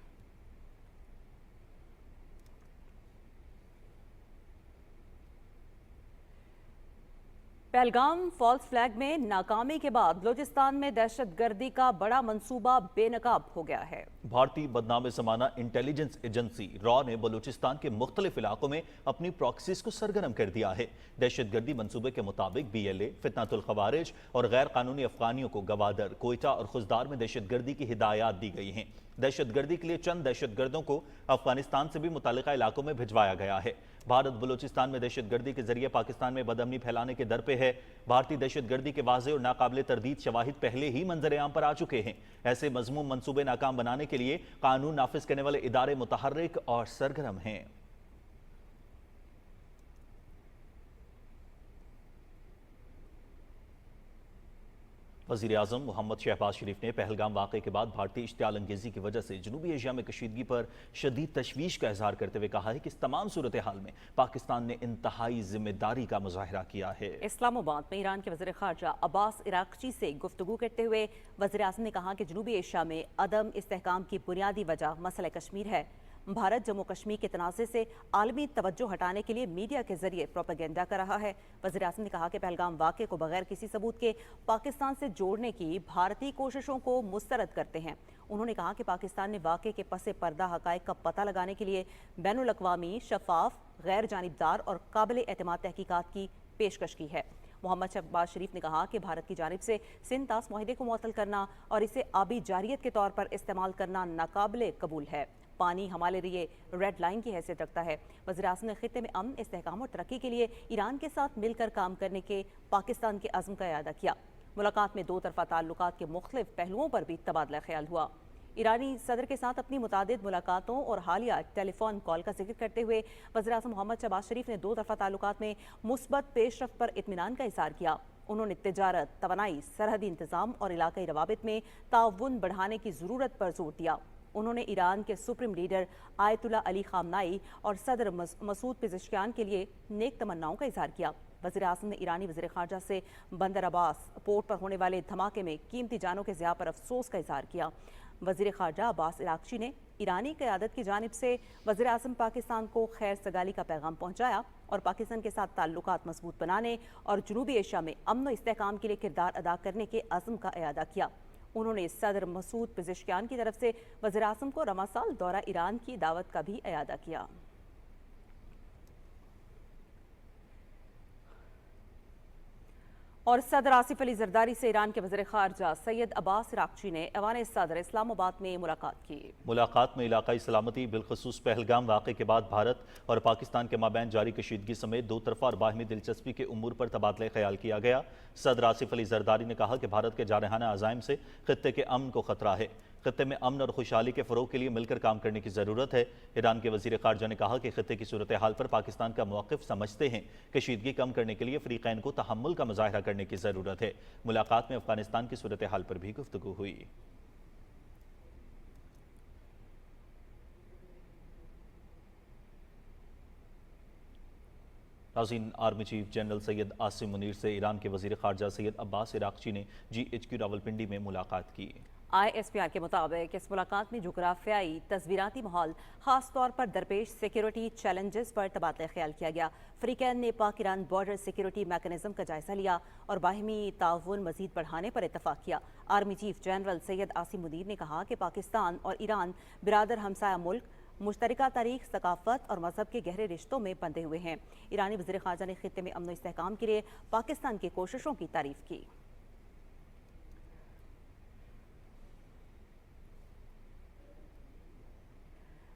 पहलगाम फॉल्स फ्लैग में नाकामी के बाद बलूचिस्तान में दहशतगर्दी का बड़ा मंसूबा बेनकाब हो गया है। भारतीय बदनाम ज़माना इंटेलिजेंस एजेंसी रॉ ने बलूचिस्तान के मुख्तलिफ इलाकों में अपनी प्रॉक्सीज को सरगर्म कर दिया है। दहशतगर्दी मंसूबे के मुताबिक BLA, फितनातुल खवारिज और गैर कानूनी अफगानियों को गवादर, कोयटा और खुजदार में दहशतगर्दी की हिदायत दी गई हैं। दहशतगर्दी के लिए चंद दहशतगर्दों को अफगानिस्तान से भी मुतालिका इलाकों में भिजवाया गया है। भारत बलूचिस्तान में दहशतगर्दी के जरिए पाकिस्तान में बदअमनी फैलाने के दर पे है। भारतीय दहशतगर्दी के वाज़ेह और नाकाबिले तरदीद शवाहिद पहले ही मंजर आम पर आ चुके हैं। ऐसे मज़मूम मंसूबे नाकाम बनाने के लिए कानून नाफिज करने वाले इदारे मुतहर्रिक और सरगर्म हैं। वज़ीर आज़म मोहम्मद शहबाज शरीफ ने पहलगाम वाक़े के बाद भारतीय इश्तियाल अंगेज़ी की वजह से जनूबी एशिया में कशीदगी पर शदीद तशवीश का इजहार करते हुए कहा है कि इस तमाम सूरत हाल में पाकिस्तान ने इंतहाई जिम्मेदारी का मुजाहिरा किया है। इस्लामाबाद में ईरान के वज़ीर ख़ारजा अब्बास इराक़ची से गुफ्तगू करते हुए वज़ीर आज़म ने कहा कि जनूबी एशिया में अदम इस्तेहकाम की बुनियादी वजह मसला कश्मीर है। भारत जम्मू कश्मीर के तनाज़े से आलमी तवज्जो हटाने के लिए मीडिया के जरिए प्रोपेगेंडा कर रहा है। वज़ीर आज़म ने कहा कि पहलगाम वाक़े को बगैर किसी सबूत के पाकिस्तान से जोड़ने की भारतीय कोशिशों को मुस्तरद करते हैं। उन्होंने कहा कि पाकिस्तान ने वाक़े के पसे पर्दा हक़ाइक़ का पता लगाने के लिए बैनुल अक़वामी, शफ़ाफ, गैर जानिबदार और काबिल एतमाद तहकीकात की पेशकश की है। मोहम्मद शहबाज शरीफ ने कहा कि भारत की जानिब से सिंध तास मुआहिदे को मुअत्तल करना और इसे आबी जारियत के तौर पर इस्तेमाल करना नाकाबिले कबूल है। पानी हमारे लिए रेड लाइन की हैसियत रखता है। वज़ीर आज़म ने खित्ते में अमन, इस्तेहकाम और तरक्की के लिए ईरान के साथ मिलकर काम करने के पाकिस्तान के अज़्म का इआदा किया। मुलाकात में दो तरफ़ा ताल्लुकात के मुख्तलिफ पहलुओं पर भी तबादला ख्याल हुआ। ईरानी सदर के साथ अपनी मुतादिद मुलाकातों और हालिया टेलीफोन कॉल का जिक्र करते हुए वज़ीर आज़म मोहम्मद शहबाज शरीफ ने दो तरफ़ा ताल्लुकात में मुस्बत पेशरफ्त पर इत्मीनान का इज़हार किया। उन्होंने तिजारत, तवानाई, सरहदी इंतज़ाम और इलाकाई रवाबित में ताउन बढ़ाने की ज़रूरत पर जोर दिया। उन्होंने ईरान के सुप्रीम लीडर आयतुल्लाह अली खामनाई और सदर मसूद पेज़ेश्कियान के लिए नेक तमन्नाओं का इज़हार किया। वज़ीर आज़म ने ईरानी वज़ीर ख़ारजा से बंदर अब्बास पोर्ट पर होने वाले धमाके में कीमती जानों के ज़िया पर अफसोस का इज़हार किया। वज़ीर ख़ारजा अब्बास इराक़ची ने ईरानी क़यादत की जानिब से वज़ीर आज़म पाकिस्तान को खैर सगाली का पैगाम पहुँचाया और पाकिस्तान के साथ ताल्लुकात मजबूत बनाने और जनूबी एशिया में अमन व इस्तेहकाम के लिए किरदार अदा करने के अज़्म का इआदा किया। उन्होंने सदर मसूद पेज़ेश्कियान की तरफ से वज़ीर आज़म को रवां साल दौरा ईरान की दावत का भी इआदा किया। और सदर आसिफ अली जरदारी से ईरान के वज़ीर ख़ारजा सैयद अब्बास इराक़ची ने ऐवान सदर इस्लामाबाद में मुलाकात की। मुलाकात में इलाकाई सलामती, बिलखसूस पहलगाम वाक़े के बाद भारत और पाकिस्तान के माबैन जारी कशीदगी समेत दो तरफ़ा और बाहमी दिलचस्पी के उमूर पर तबादला ख्याल किया गया। सदर आसिफ अली जरदारी ने कहा कि भारत के जारहाना अज़ाइम से खित्ते के अमन को ख़तरा है। खित्ते में अमन और खुशहाली के फ़रोग़ के लिए मिलकर काम करने की ज़रूरत है। ईरान के वज़ीर ख़ारजा ने कहा कि खित्ते की सूरत हाल पर पाकिस्तान का मौक़िफ़ समझते हैं। कशीदगी कम करने के लिए फ़रीक़ैन को तहम्मुल का मुज़ाहिरा करने की ज़रूरत है। मुलाकात में अफ़गानिस्तान की सूरत हाल पर भी गुफ्तगू हुई। नाज़रीन, army chief general Syed Asim Munir से ईरान के वज़ीर ख़ारजा सैयद अब्बास इराक़ची ने GHQ रावलपिंडी में मुलाकात की। ISPR के मुताबिक इस मुलाकात में जोग्राफियाई तस्वीराती माहौल, खास तौर पर दरपेश सिक्योरिटी चैलेंजेस पर तबादला ख्याल किया गया। फ़रीक़ैन ने पाक ईरान बॉर्डर सिक्योरिटी मैकेनिज़्म का जायज़ा लिया और बाहिमी ताउन मज़ीद बढ़ाने पर इत्तफ़ाक़ किया। Army chief general Syed Asim Munir ने कहा कि पाकिस्तान और ईरान बिरादर हमसाया मुल्क, मुश्तरका तारीख, सकाफ़त और मज़हब के गहरे रिश्तों में बंधे हुए हैं। ईरानी वज़ीर ख़ारजा ने खित्ते में अमन व इस्तेहकाम के लिए पाकिस्तान की कोशिशों की तारीफ़ की।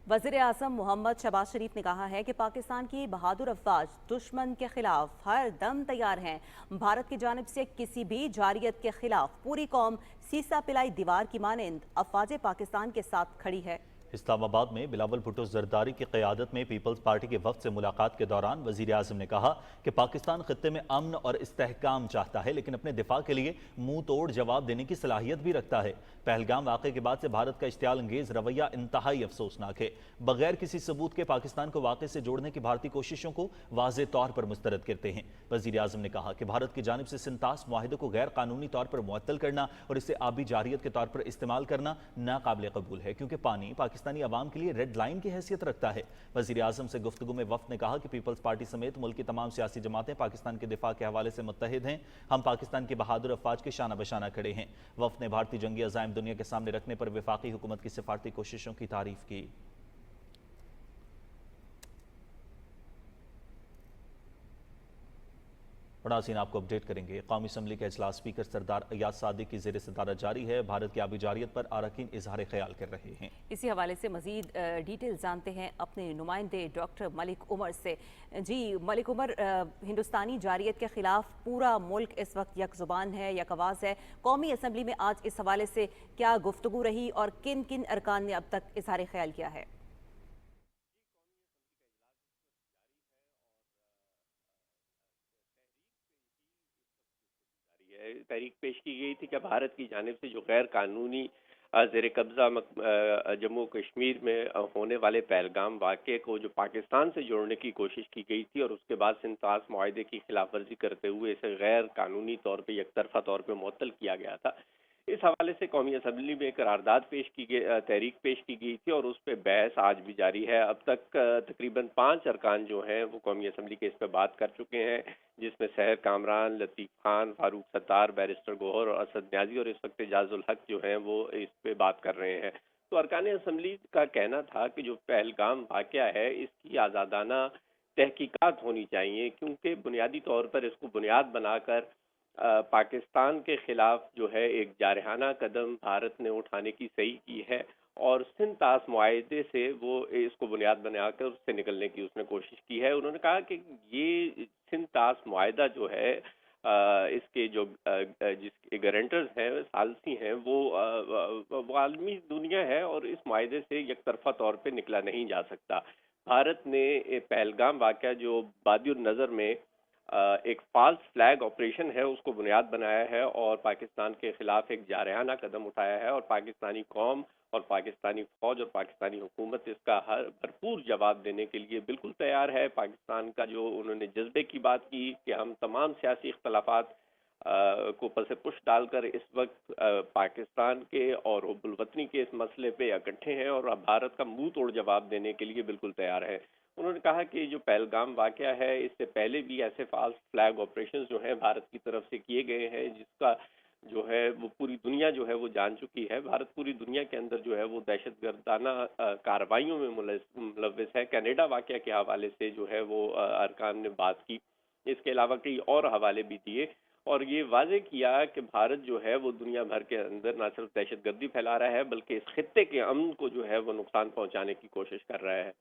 वज़ीर आज़म मोहम्मद शहबाज शरीफ ने कहा है कि पाकिस्तान की बहादुर अफवाज दुश्मन के खिलाफ हर दम तैयार हैं। भारत की जानिब से किसी भी जारियत के खिलाफ पूरी कौम सीसा पिलाई दीवार की मानंद अफवाज पाकिस्तान के साथ खड़ी है। इस्लामाबाद में बिलावल भुट्टो जरदारी की क़यादत में पीपल्स पार्टी के वफ़द से मुलाकात के दौरान वज़ीर आज़म ने कहा कि पाकिस्तान खित्ते में अमन और इस्तेहकाम चाहता है, लेकिन अपने दिफा के लिए मुंह तोड़ जवाब देने की सलाहियत भी रखता है। पहलगाम वाक़े के बाद से भारत का इश्तियाल अंगेज़ रवैया इंतहाई अफसोसनाक है। बगैर किसी सबूत के पाकिस्तान को वाक़े से जोड़ने की भारतीय कोशिशों को वाज़े तौर पर मुस्तरद करते हैं। वज़ीर आज़म ने कहा कि भारत की जानिब से सिंतास मुआहिदे को गैर कानूनी तौर पर मुअत्तल करना और इसे आबी जारियत के तौर पर इस्तेमाल करना नाकाबिल कबूल है, क्योंकि पानी पाकिस्तान पाकिस्तानी अवाम के लिए रेड लाइन की हैसियत रखता है। वज़ीर आज़म से गुफ्तगू में वफ़द ने कहा कि पीपल्स पार्टी समेत मुल्क की तमाम सियासी जमातें पाकिस्तान के दिफा के हवाले से मुत्तहिद हैं। हम पाकिस्तान की बहादुर अफवाज के शाना बशाना खड़े हैं। वफ़द ने भारतीय जंगी अज़ाइम दुनिया के सामने रखने पर वफाकी हुकूमत की सिफारती कोशिशों की तारीफ की। नाज़रीन, आपको अपडेट करेंगे। कौमी असम्बली का इजलास स्पीकर सरदार अयाज सादिक की ज़ेर सदारत जारी है। भारत की आबी जारियत पर अरकान इजहार ख्याल कर रहे हैं। इसी हवाले से मजीद डिटेल जानते हैं अपने नुमाइंदे डॉक्टर मलिक उमर से। जी मलिक उमर, हिंदुस्तानी जारियत के खिलाफ पूरा मुल्क इस वक्त यक ज़ुबान है, यक आवाज़ है। कौमी असम्बली में आज इस हवाले से क्या गुफ्तगू रही और किन किन अरकान ने अब तक इजहार ख्याल किया है? तहरीक पेश की गई थी कि भारत की जानिब से जो गैर कानूनी ज़ेर कब्ज़ा जम्मू कश्मीर में होने वाले पहलगाम वाक़े को जो पाकिस्तान से जोड़ने की कोशिश की गई थी और उसके बाद सिंतास मुआहदे की खिलाफ वर्जी करते हुए इसे गैर कानूनी तौर पर यकतरफा तौर पर मुअत्तल किया गया था। इस हवाले से कौमी असम्बली में करारदाद पेश की गई, तहरीक पेश की गई थी और उस पर बहस आज भी जारी है। अब तक तकरीबन 5 अरकान जो हैं वो कौमी असम्बली के इस पर बात कर चुके हैं, जिसमें सहर कामरान, लतीफ़ खान, फारूक सत्तार, बैरिस्टर गोहर और असद न्याजी और इस वक्त एजाजुल हक जो हैं वो इस पे बात कर रहे हैं। तो अरकान असम्बली का कहना था कि जो पहलगाम वाक़या है इसकी आज़ादाना तहकीकात होनी चाहिए, क्योंकि बुनियादी तौर पर इसको बुनियाद बनाकर पाकिस्तान के खिलाफ जो है एक जारहाना कदम भारत ने उठाने की सही की है और सिंतास मुआहदे से वो इसको बुनियाद बनाकर उससे निकलने की उसने कोशिश की है। उन्होंने कहा कि ये सिंतास मुआहदा जो है इसके जो जिसके गारंटर्स हैं, सालसी हैं, वो आलमी दुनिया है और इस मुआहदे से यकतरफा तौर पे निकला नहीं जा सकता। भारत ने पहलगाम वाक़या जो बादियुन नज़र में एक फॉल्स फ्लैग ऑपरेशन है उसको बुनियाद बनाया है और पाकिस्तान के खिलाफ एक जारहाना कदम उठाया है और पाकिस्तानी कौम और पाकिस्तानी फौज और पाकिस्तानी हुकूमत इसका हर भरपूर जवाब देने के लिए बिल्कुल तैयार है। पाकिस्तान का जो उन्होंने जज्बे की बात की कि हम तमाम सियासी इख्तलाफात को पसे पुश डालकर इस वक्त पाकिस्तान के और हुब्बुल-वतनी के इस मसले पे इकट्ठे हैं और अब भारत का मुंह तोड़ जवाब देने के लिए बिल्कुल तैयार है। उन्होंने कहा कि जो पहलगाम वाक़या है इससे पहले भी ऐसे फॉल्स फ्लैग ऑपरेशंस जो हैं भारत की तरफ से किए गए हैं, जिसका जो है वो पूरी दुनिया जो है वो जान चुकी है। भारत पूरी दुनिया के अंदर जो है वो दहशतगर्दाना कार्रवाइयों में मुलव्वस है। कनाडा वाक़या के हवाले से जो है वो अरकान ने बात की, इसके अलावा कई और हवाले भी दिए और ये वाज़े किया कि भारत जो है वो दुनिया भर के अंदर न सिर्फ दहशतगर्दी फैला रहा है बल्कि इस खित्ते के अमन को जो है वो नुकसान पहुँचाने की कोशिश कर रहा है।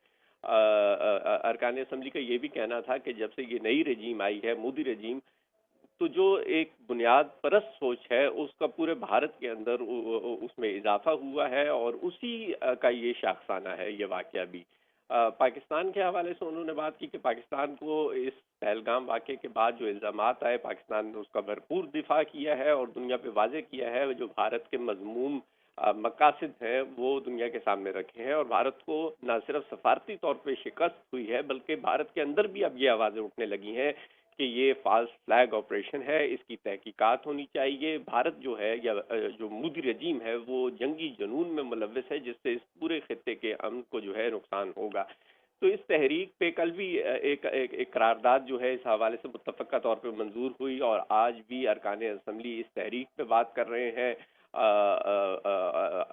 अरकान असम्बली का ये भी कहना था कि जब से ये नई रजीम आई है, मोदी रजीम, तो जो एक बुनियाद परस्त सोच है उसका पूरे भारत के अंदर उसमें इजाफा हुआ है और उसी का ये शाखसाना है ये वाक़या भी। पाकिस्तान के हवाले से उन्होंने बात की कि पाकिस्तान को इस पहलगाम वाक़े के बाद जो इल्ज़ामात आए, पाकिस्तान ने उसका भरपूर दिफा किया है और दुनिया पे वाज़े किया है जो भारत के मज़मूम मकासद हैं वो दुनिया के सामने रखे हैं और भारत को न सिर्फ सफारती तौर पे शिकस्त हुई है बल्कि भारत के अंदर भी अब ये आवाज़ें उठने लगी हैं कि ये फॉल्स फ्लैग ऑपरेशन है, इसकी तहकीकात होनी चाहिए। भारत जो है या जो मोदी रजीम है वो जंगी जुनून में मुलव्वस है जिससे इस पूरे खित्ते के अमन को जो है नुकसान होगा। तो इस तहरीक पे कल भी एक करारदाद जो है इस हवाले से मुत्तफ़क़ा तौर पे मंजूर हुई और आज भी अरकान असम्बली इस तहरीक पे बात कर रहे हैं।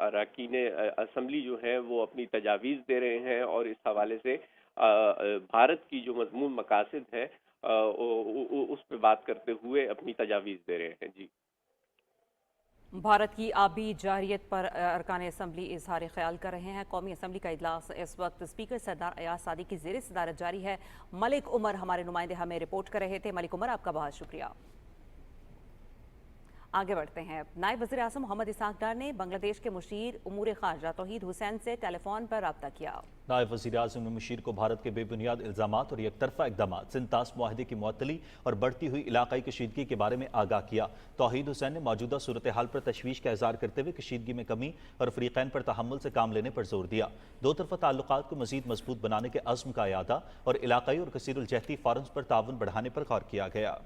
अरकान असम्बली जो है वो अपनी तजावीज़ दे रहे हैं और इस हवाले से भारत की जो मज़मून मकासद है उस पे बात करते हुए अपनी तजावीज़ दे रहे हैं। जी, भारत की आबी जारियत पर अरकान असम्बली इजहार ख्याल कर रहे हैं। कौमी असम्बली का इजलास इस वक्त स्पीकर सरदार अयाज सादिक की ज़ेर सदारत जारी है। मलिक उमर हमारे नुमाइंदे हमें रिपोर्ट कर रहे थे। मलिक उमर, आपका बहुत शुक्रिया। आगे बढ़ते हैं। नायब वज़ीर आज़म मोहम्मद इसहाक़ डार ने बांग्लादेश के मुशीर उमूर ख़ारजा तौहीद हुसैन से टेलीफोन पर रब्ता किया। नायब वज़ीर आज़म ने मुशीर को भारत के बेबुनियाद इल्ज़ामात और एकतरफ़ा इक़दामात, सिंतास मुआहदे की मुअत्तली और बढ़ती हुई इलाक़ाई कशीदगी के बारे में आगाह किया। तौहीद हुसैन ने मौजूदा सूरत हाल पर तशवीश का इज़हार करते हुए कशीदगी में कमी और फ़रीक़ैन पर तहम्मुल से काम लेने पर जोर दिया। दो तरफ़ा ताल्लुक़ात को मज़ीद मजबूत बनाने के अज़्म का इयादा और इलाक़ाई और कसीरुल जहती फ़ोरम्स पर ताउन बढ़ाने पर गौर किया गया।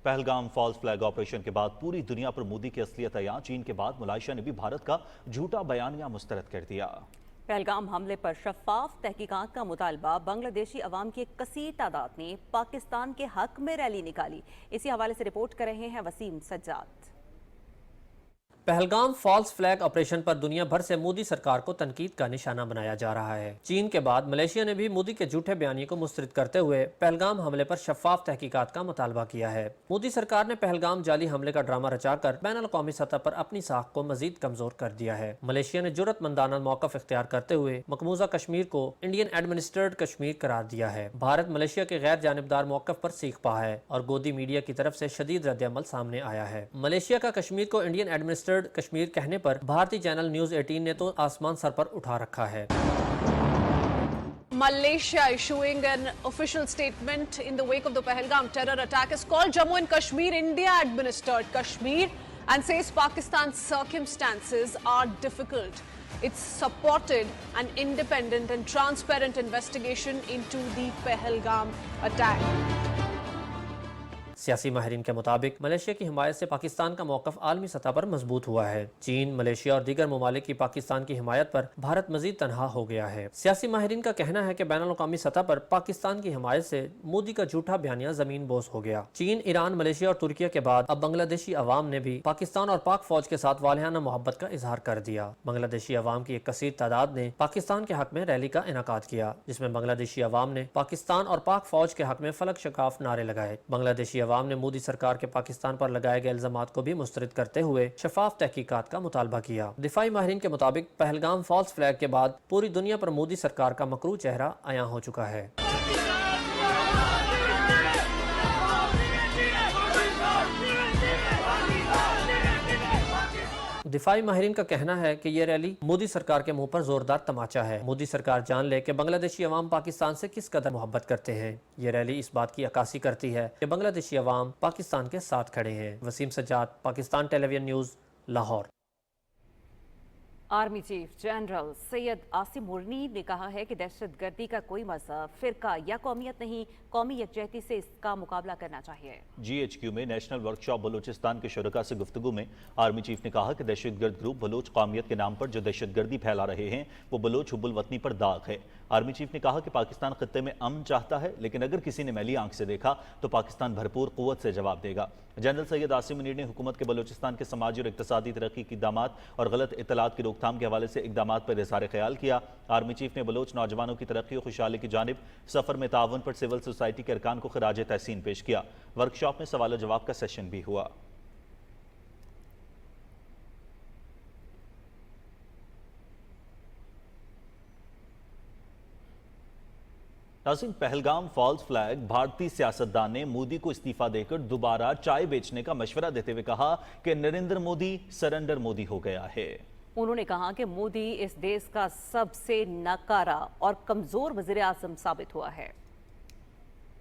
पहलगाम फॉल्स फ्लैग ऑपरेशन के बाद पूरी दुनिया पर मोदी की असलियत आया। चीन के बाद मलेशिया ने भी भारत का झूठा बयानिया मुस्तरद कर दिया। पहलगाम हमले पर शफाफ तहकीकात का मुतालबा बांग्लादेशी अवाम की एक कसीर तादाद ने पाकिस्तान के हक में रैली निकाली। इसी हवाले से रिपोर्ट कर रहे हैं Waseem Sajjad. Pahalgam false flag operation पर दुनिया भर से मोदी सरकार को तनकीद का निशाना बनाया जा रहा है। चीन के बाद मलेशिया ने भी मोदी के झूठे बयानी को मुस्तरद करते हुए पहलगाम हमले पर शफाफ तहकीकात का मुतालबा किया है। मोदी सरकार ने पहलगाम जाली हमले का ड्रामा रचाकर बैनुल अक़वामी सतह पर अपनी साख को मजीद कमजोर कर दिया है। मलेशिया ने जुर्रतमंदाना मौक़िफ़ इख्तियार करते हुए मकबूजा कश्मीर को इंडियन एडमिनिस्ट्रेटेड कश्मीर करार दिया है। भारत मलेशिया के गैर जानिबदार मौक़िफ़ पर सीख पा है और गोदी मीडिया की तरफ से शदीद रद्द-ए-अमल सामने आया है। मलेशिया का कश्मीर को इंडियन एडमिनिस्ट्रेटेड कश्मीर कहने पर भारतीय चैनल न्यूज 18 ने तो आसमान सर पर उठा रखा है। Malaysia issuing an official statement in the wake of the Pahalgam terror attack has called Jammu and Kashmir India administered Kashmir and says Pakistan's circumstances are difficult. It's supported an independent and transparent investigation into the Pahalgam attack. सियासी माहिरीन के मुताबिक Malaysia की हिमायत से पाकिस्तान का मौक़िफ़ आलमी सतह पर मजबूत हुआ है। चीन, मलेशिया और दीगर ममालिक की पाकिस्तान की हिमायत पर भारत मजीद तनहा हो गया है। सियासी माहिरीन का कहना है कि बैनुल अक़वामी सतह पर पाकिस्तान की हिमायत से मोदी का झूठा बयानिया ज़मीन बोस हो गया। चीन, ईरान, मलेशिया और तुर्की के बाद अब बांग्लादेशी अवाम ने भी पाकिस्तान और पाक फौज के साथ वालियाना मोहब्बत का इजहार कर दिया। बांग्लादेशी अवाम की एक कसीर तादाद ने पाकिस्तान के हक में रैली का इनेकाद किया, जिसमें बांग्लादेशी अवाम ने पाकिस्तान और पाक फौज के हक में फलक शकाफ नारे लगाए। बांग्लादेशी अवाम ने मोदी सरकार के पाकिस्तान पर लगाए गए इल्जामात को भी मुस्तरद करते हुए शफाफ तहकीकात का मुतालबा किया। दिफाई माहिरीन के मुताबिक पहलगाम फॉल्स फ्लैग के बाद पूरी दुनिया पर मोदी सरकार का मकरू चेहरा आया हो चुका है। दिफाई माहिरीन का कहना है कि ये रैली मोदी सरकार के मुंह पर जोरदार तमाचा है। मोदी सरकार जान ले कि बांग्लादेशी अवाम पाकिस्तान से किस कदर मोहब्बत करते हैं। ये रैली इस बात की अक्कासी करती है कि बांग्लादेशी अवाम पाकिस्तान के साथ खड़े हैं। Waseem Sajjad, Pakistan television news, Lahore. Army chief general Syed Asim Munir ने कहा है कि दहशतगर्दी का कोई मजहब, फिरका या कौमियत नहीं, कौमी यकजहती से इसका मुकाबला करना चाहिए। GHQ में नेशनल वर्कशॉप बलूचिस्तान के शुरका से गुफ्तगू में आर्मी चीफ ने कहा कि दहशतगर्द ग्रुप बलूच कौमियत के नाम पर जो दहशतगर्दी फैला रहे हैं वो बलूच हुब्बुल वतनी पर दाग है। आर्मी चीफ ने कहा कि पाकिस्तान खत्ते में अमन चाहता है, लेकिन अगर किसी ने मैली आंख से देखा तो पाकिस्तान भरपूर कुव्वत से जवाब देगा। जनरल सैयद आसिम मुनीर ने हुकूमत के बलूचिस्तान के समाजी और इक्तसादी तरक्की की इक़दामात और गलत इत्तलात की रोकथाम के हवाले से इक़दामात पर इज़हार ख्याल किया। आर्मी चीफ ने बलूच नौजवानों की तरक्की और खुशहाली की जानिब सफ़र में ताउन पर सिविल सोसाइटी के अरकान को खराज तहसीन पेश किया। वर्कशॉप में सवाल जवाब का सेशन भी हुआ। नाज़रीन, पहलगाम फॉल्स फ्लैग भारतीय सियासतदान ने मोदी को इस्तीफा देकर दोबारा चाय बेचने का मशवरा देते हुए कहा कि नरेंद्र मोदी सरेंडर मोदी हो गया है। उन्होंने कहा कि मोदी इस देश का सबसे नकारा और कमजोर वज़ीर आज़म साबित हुआ है।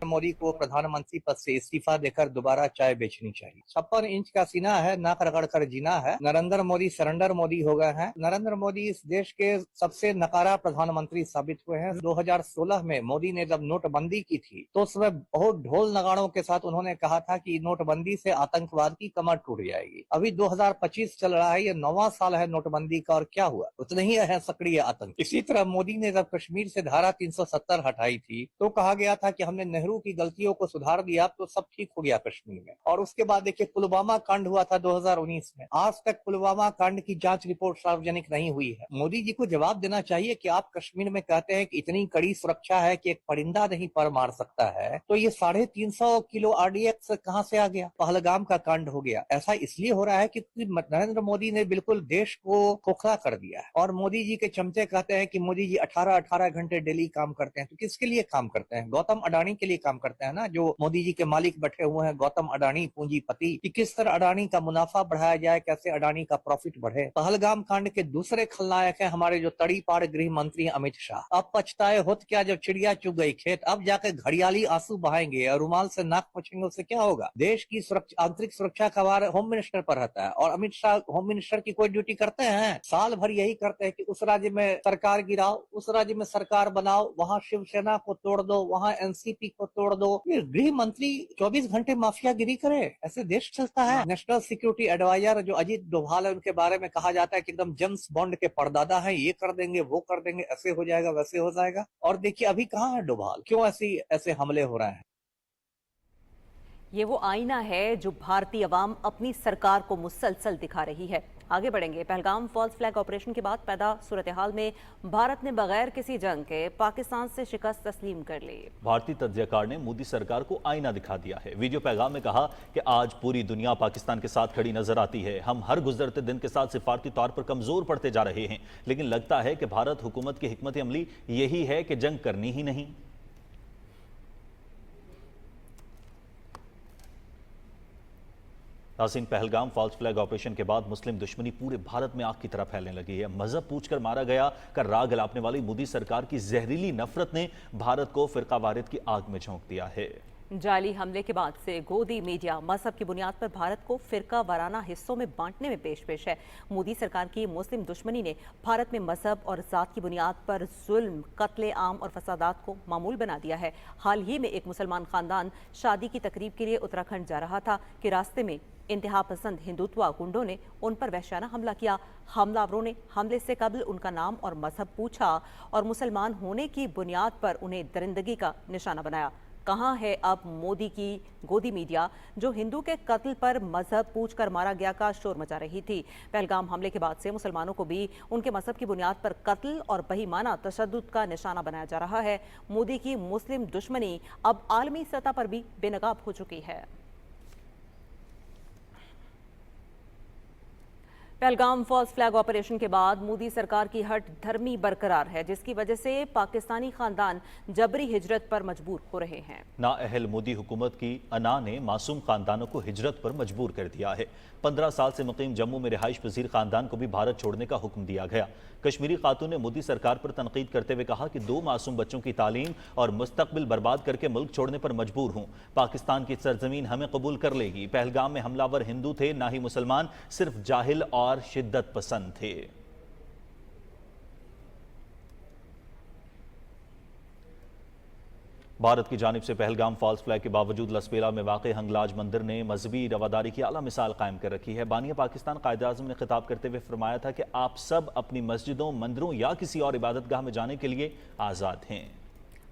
मोदी को प्रधानमंत्री पद से इस्तीफा देकर दोबारा चाय बेचनी चाहिए। 56 इंच का सीना है, नाक रगड़ कर जीना है। नरेंद्र मोदी सरेंडर मोदी हो गए हैं। नरेंद्र मोदी इस देश के सबसे नकारा प्रधानमंत्री साबित हुए हैं। 2016 में मोदी ने जब नोटबंदी की थी तो उसमें बहुत ढोल नगाड़ों के साथ उन्होंने कहा था कि नोटबंदी से आतंकवाद की कमर टूट जाएगी। अभी 2025 चल रहा है, ये 9वां साल है नोटबंदी का, और क्या हुआ? उतने ही है सक्रिय आतंक। इसी तरह मोदी ने जब कश्मीर से धारा 370 हटाई थी तो कहा गया था कि हमने नेहरू की गलतियों को सुधार दिया तो सब ठीक हो गया कश्मीर में। और उसके बाद देखिए पुलवामा कांड हुआ था 2019 में, आज तक पुलवामा कांड की जांच रिपोर्ट सार्वजनिक नहीं हुई है। मोदी जी को जवाब देना चाहिए कि आप कश्मीर में कहते हैं कि इतनी कड़ी सुरक्षा है कि एक परिंदा नहीं पर मार सकता है, तो ये 350 किलो RDX कहां से आ गया? पहलगाम का कांड हो गया। ऐसा इसलिए हो रहा है क्योंकि नरेंद्र मोदी ने बिल्कुल देश को खोखला कर दिया है। और मोदी जी के चमचे कहते हैं कि मोदी जी 18 घंटे डेली काम करते हैं। तो किसके लिए काम करते हैं? गौतम अडानी के लिए काम करते हैं ना, जो मोदी जी के मालिक बैठे हुए हैं, गौतम अडानी पूंजीपति, कि किस तरह अडानी का मुनाफा बढ़ाया जाए, कैसे अडानी का प्रॉफिट बढ़े। पहलगाम कांड के दूसरे खलनायक हैं हमारे जो तड़ीपार गृह मंत्री अमित शाह। अब पछताए होत क्या जब चिड़िया चुग गई खेत, अब जाकर घड़ियाली आंसू बहाएंगे और रुमाल से नाक पोंछेंगे, उससे क्या होगा? देश की आंतरिक सुरक्षा का भार होम मिनिस्टर पर रहता है और अमित शाह होम मिनिस्टर की कोई ड्यूटी करते हैं? साल भर यही करते हैं कि उस राज्य में सरकार गिराओ, उस राज्य में सरकार बनाओ, वहां शिवसेना को तोड़ दो, वहां एनसीपी को तोड़ दो। ये गृह मंत्री 24 घंटे माफियागिरी करे, ऐसे देश चलता है? नेशनल सिक्योरिटी एडवाइजर जो अजीत डोभाल है, उनके बारे में कहा जाता है कि एकदम जेम्स बॉन्ड के परदादा है, ये कर देंगे वो कर देंगे, ऐसे हो जाएगा वैसे हो जाएगा। और देखिए अभी कहाँ है डोभाल, क्यों ऐसे हमले हो रहे हैं? ये वो आईना है जो भारतीय अवाम अपनी सरकार को मुसलसल दिखा रही है। आगे बढ़ेंगे। पहलगाम फॉल्स फ्लैग ऑपरेशन के बाद पैदा सूरत हाल में भारत ने बगैर किसी जंग के पाकिस्तान से शिकस्त तस्लीम कर ली। भारतीय तज्जियाकार ने मोदी सरकार को आईना दिखा दिया है। वीडियो पैगाम में कहा कि आज पूरी दुनिया पाकिस्तान के साथ खड़ी नजर आती है। हम हर गुजरते दिन के साथ सिफारती तौर पर कमजोर पड़ते जा रहे हैं, लेकिन लगता है कि भारत हुकूमत की हिकमत अमली यही है कि जंग करनी ही नहीं। नाज़रीन, पहलगाम फॉल्स फ्लैग ऑपरेशन के बाद मुस्लिम दुश्मनी पूरे भारत में आग की तरह फैलने लगी है। मजहब पूछकर मारा गया का राग गलापने वाली मोदी सरकार की जहरीली नफरत ने भारत को फिरकावारियत की आग में झोंक दिया है। जाली हमले के बाद से गोदी मीडिया मजहब की बुनियाद पर भारत को फिरका वाराना हिस्सों में बांटने में पेश है। मोदी सरकार की मुस्लिम दुश्मनी ने भारत में मजहब और जात की बुनियाद पर जुल्म, कत्ले आम और फसादात को मामूल बना दिया है। हाल ही में एक मुसलमान खानदान शादी की तकरीब के लिए उत्तराखंड जा रहा था कि रास्ते में इंतहा पसंद हिंदुत्व गुंडों ने उन पर वहशाना हमला किया। हमलावरों ने हमले से कबल उनका नाम और मजहब पूछा और मुसलमान होने की बुनियाद पर उन्हें दरिंदगी का निशाना बनाया। कहाँ है अब मोदी की गोदी मीडिया जो हिंदू के कत्ल पर मजहब पूछकर मारा गया का शोर मचा रही थी? पहलगाम हमले के बाद से मुसलमानों को भी उनके मजहब की बुनियाद पर कत्ल और बेईमाना तशद्दुद का निशाना बनाया जा रहा है। मोदी की मुस्लिम दुश्मनी अब आलमी सतह पर भी बेनकाब हो चुकी है। पहलगाम फॉल्स फ्लैग ऑपरेशन के बाद मोदी सरकार की हट धर्मी बरकरार है, जिसकी वजह से पाकिस्तानी खानदान जबरी हिजरत पर मजबूर हो रहे हैं। नाअहल मोदी हुकूमत की अना ने मासूम खानदानों को हिजरत पर मजबूर कर दिया है। 15 साल से मुकीम जम्मू में रिहाइश पजीर खानदान को भी भारत छोड़ने का हुक्म दिया गया। कश्मीरी खातून ने मोदी सरकार पर तनकीद करते हुए कहा कि 2 मासूम बच्चों की तालीम और मुस्तकबिल बर्बाद करके मुल्क छोड़ने पर मजबूर हूँ। पाकिस्तान की सरजमीन हमें कबूल कर लेगी। पहलगाम में हमलावर हिंदू थे, ना ही मुसलमान, सिर्फ जाहिल और शिद्दत पसंद थे। भारत की जानिब से पहलगाम फॉल्स फ्लैग के बावजूद लसबेला में वाक़ हंगलाज मंदिर ने मजहबी रवादारी की आला मिसाल कायम कर रखी है। बानिया पाकिस्तान कायद आज़म ने खिताब करते हुए फरमाया था कि आप सब अपनी मस्जिदों, मंदिरों या किसी और इबादतगाह में जाने के लिए आज़ाद हैं।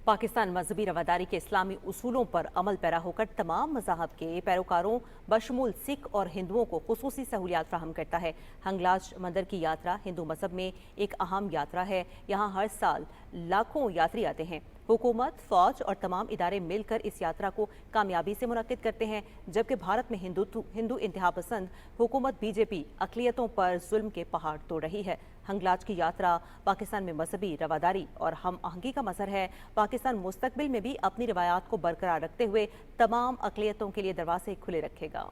पाकिस्तान मजहबी रवादारी के इस्लामी उसूलों पर अमल पैरा होकर तमाम मज़ाहब के पैरोकारों बशमूल सिख और हिंदुओं को खुसूसी सहूलियात फ्राहम करता है। हंगलाज मंदिर की यात्रा हिंदू मजहब में एक अहम यात्रा है। यहाँ हर साल लाखों यात्री आते हैं। हुकूमत, फौज और तमाम इदारे मिलकर इस यात्रा को कामयाबी से मुनक्किद करते हैं, जबकि भारत में हिंदू इंतहा पसंद हुकूमत बीजेपी अक़लियतों पर जुल्म के पहाड़ तोड़ रही है। हंगलाज की यात्रा पाकिस्तान में मजहबी रवादारी और हम आहंगी का मजहर है। पाकिस्तान मुस्तकबिल में भी अपनी रिवायात को बरकरार रखते हुए तमाम अक़लियतों के लिए दरवाजे खुले रखेगा।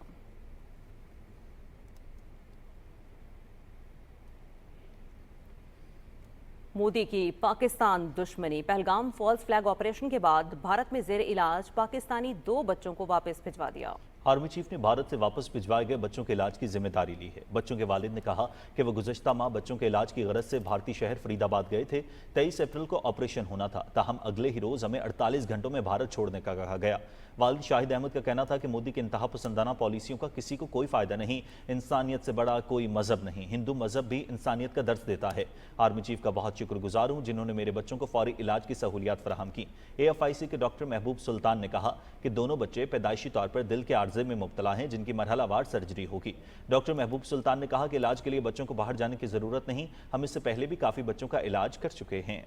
मोदी की पाकिस्तान दुश्मनी। पहलगाम फॉल्स फ्लैग ऑपरेशन के बाद भारत में जेर इलाज पाकिस्तानी 2 बच्चों को वापस भिजवा दिया। आर्मी चीफ ने भारत से वापस भिजवाए गए बच्चों के इलाज की जिम्मेदारी ली है। बच्चों के वालिद ने कहा कि वो गुज़श्ता माह बच्चों के इलाज की गरज से भारतीय शहर फरीदाबाद गए थे। 23 अप्रैल को ऑपरेशन होना था, ताहम अगले ही रोज हमें 48 घंटों में भारत छोड़ने का कहा गया। वालिद शाहिद अहमद का कहना था कि मोदी की इंतहा पसंदाना पॉलिसियों का किसी को कोई फायदा नहीं। इंसानियत से बड़ा कोई मजहब नहीं। हिंदू मजहब भी इंसानियत का दर्स देता है। आर्मी चीफ का बहुत शुक्रगुजार हूँ जिन्होंने मेरे बच्चों को फौरी इलाज की सहूलियात फराहम की। AFIC के डॉक्टर महबूब सुल्तान ने कहा कि दोनों बच्चे पैदाइशी तौर पर दिल के आर्जे में मुब्तला हैं, जिनकी मरहलावार सर्जरी होगी। डॉक्टर महबूब सुल्तान ने कहा कि इलाज के लिए बच्चों को बाहर जाने की जरूरत नहीं, हम इससे पहले भी काफी बच्चों का इलाज कर चुके हैं।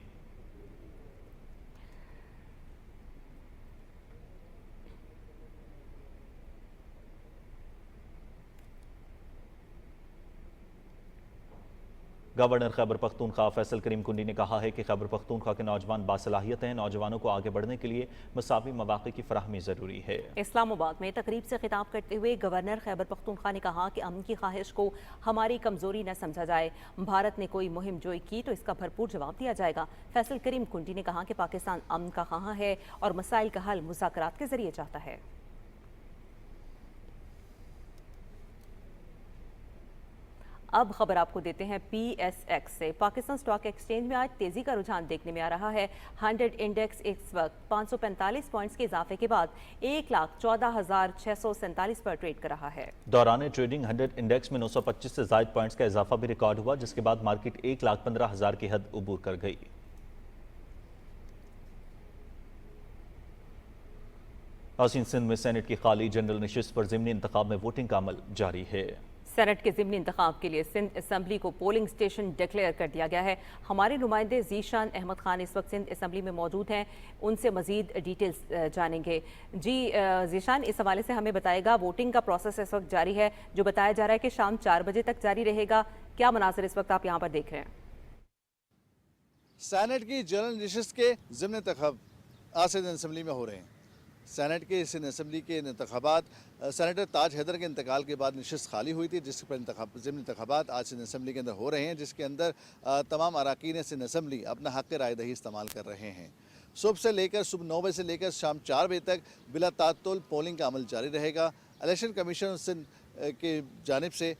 गवर्नर खैबर पख्तूनख्वा फैसल करीम कुंडी ने कहा है कि खैबर पख्तूनख्वा के नौजवान बासलाहियत हैं। नौजवानों को आगे बढ़ने के लिए मसावी मौक़े की फराहमी जरूरी है। इस्लामाबाद में तकरीब से खिताब करते हुए गवर्नर खैबर पख्तूनख्वा ने कहा कि अमन की ख्वाहिश को हमारी कमजोरी न समझा जाए। भारत ने कोई मुहिम जोई की तो इसका भरपूर जवाब दिया जाएगा। फैसल करीम कुंडी ने कहा कि पाकिस्तान अमन का ख्वाह है और मसाइल का हल मुज़ाकरात के जरिए चाहता है। اب خبر آپ کو دیتے ہیں PSX سے۔ پاکستان اسٹاک ایکسچینج میں آج تیزی کا رجحان دیکھنے میں آ رہا ہے۔ 100 انڈیکس اس وقت 545 پوائنٹس کے اضافے کے بعد 1,14,647 پر ٹریڈ کر رہا ہے۔ دوران ٹریڈنگ 100 انڈیکس میں 925 سے زائد پوائنٹس کا اضافہ بھی ریکارڈ ہوا، جس کے بعد مارکیٹ 1,15,000 کی حد عبور کر گئی۔ آسین سندھ میں سینٹ کی خالی جنرل نشست پر ضمنی انتخاب میں ووٹنگ کا عمل جاری ہے۔ سینٹ کے ضمنی انتخاب کے لیے سندھ اسمبلی کو پولنگ سٹیشن ڈکلیئر کر دیا گیا ہے۔ ہمارے نمائندے ذیشان احمد خان اس وقت سندھ اسمبلی میں موجود ہیں، ان سے مزید ڈیٹیلز جانیں گے۔ جی ذیشان، اس حوالے سے ہمیں بتائے گا، ووٹنگ کا پروسیس اس وقت جاری ہے، جو بتایا جا رہا ہے کہ شام 4 بجے تک جاری رہے گا۔ کیا مناظر اس وقت آپ یہاں پر دیکھ رہے ہیں؟ سینٹ کی جنرل نشست کے ضمنی انتخاب آج سندھ اسمبلی میں ہو رہے ہیں۔ سینٹ کے سندھ اسمبلی کے انتخابات سینیٹر تاج حیدر کے انتقال کے بعد نشست خالی ہوئی تھی، جس پر ضمنی انتخابات آج سندھ اسمبلی کے اندر ہو رہے ہیں، جس کے اندر تمام اراکین سندھ اسمبلی اپنا حق رائے دہی استعمال کر رہے ہیں۔ صبح 9 بجے سے لے کر شام 4 بجے تک بلا تعطل پولنگ کا عمل جاری رہے گا۔ الیکشن کمیشن سندھ کی جانب سے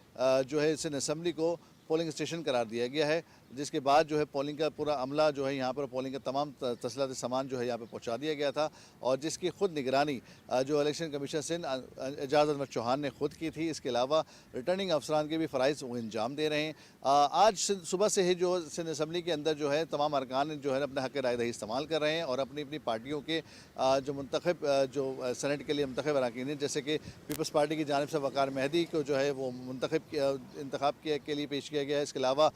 جو ہے سندھ اسمبلی کو پولنگ اسٹیشن قرار دیا گیا ہے، جس کے بعد جو ہے پولنگ کا پورا عملہ جو ہے یہاں پر پولنگ کا تمام تسلیحاتی سامان جو ہے یہاں پہ پہنچا دیا گیا تھا، اور جس کی خود نگرانی جو الیکشن کمیشن سندھ اعجاز احمد چوہان نے خود کی تھی۔ اس کے علاوہ ریٹرننگ افسران کے بھی فرائض وہ انجام دے رہے ہیں۔ آج صبح سے ہی جو سندھ اسمبلی کے اندر جو ہے تمام ارکان جو ہے اپنے حق رائے دہی استعمال کر رہے ہیں، اور اپنی اپنی پارٹیوں کے جو منتخب جو سینٹ کے لیے منتخب اراکین ہیں، جیسے کہ پیپلز پارٹی کی جانب سے وقار مہدی کو جو ہے وہ انتخاب کے لیے پیش کیا گیا ہے۔ اس کے علاوہ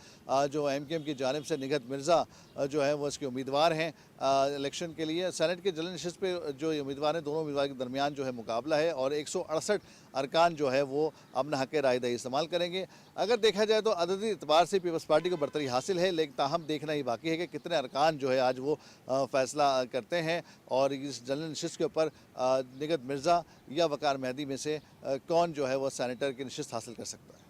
جو MKM کی جانب سے نگہت مرزا جو ہے وہ اس کے امیدوار ہیں الیکشن کے لیے۔ سینٹ کے جنرل نشست پہ جو امیدوار ہیں، دونوں امیدوار کے درمیان جو ہے مقابلہ ہے، اور 168 ارکان جو ہے وہ اپنا حق رائے دہی استعمال کریں گے۔ اگر دیکھا جائے تو عددی اعتبار سے پیپلز پارٹی کو برتری حاصل ہے، لیکن تاہم دیکھنا ہی باقی ہے کہ کتنے ارکان جو ہے آج وہ فیصلہ کرتے ہیں، اور اس جنرل نشست کے اوپر نگہت مرزا یا وقار مہدی میں سے کون جو ہے وہ سینیٹر کی نشست حاصل کر سکتا ہے۔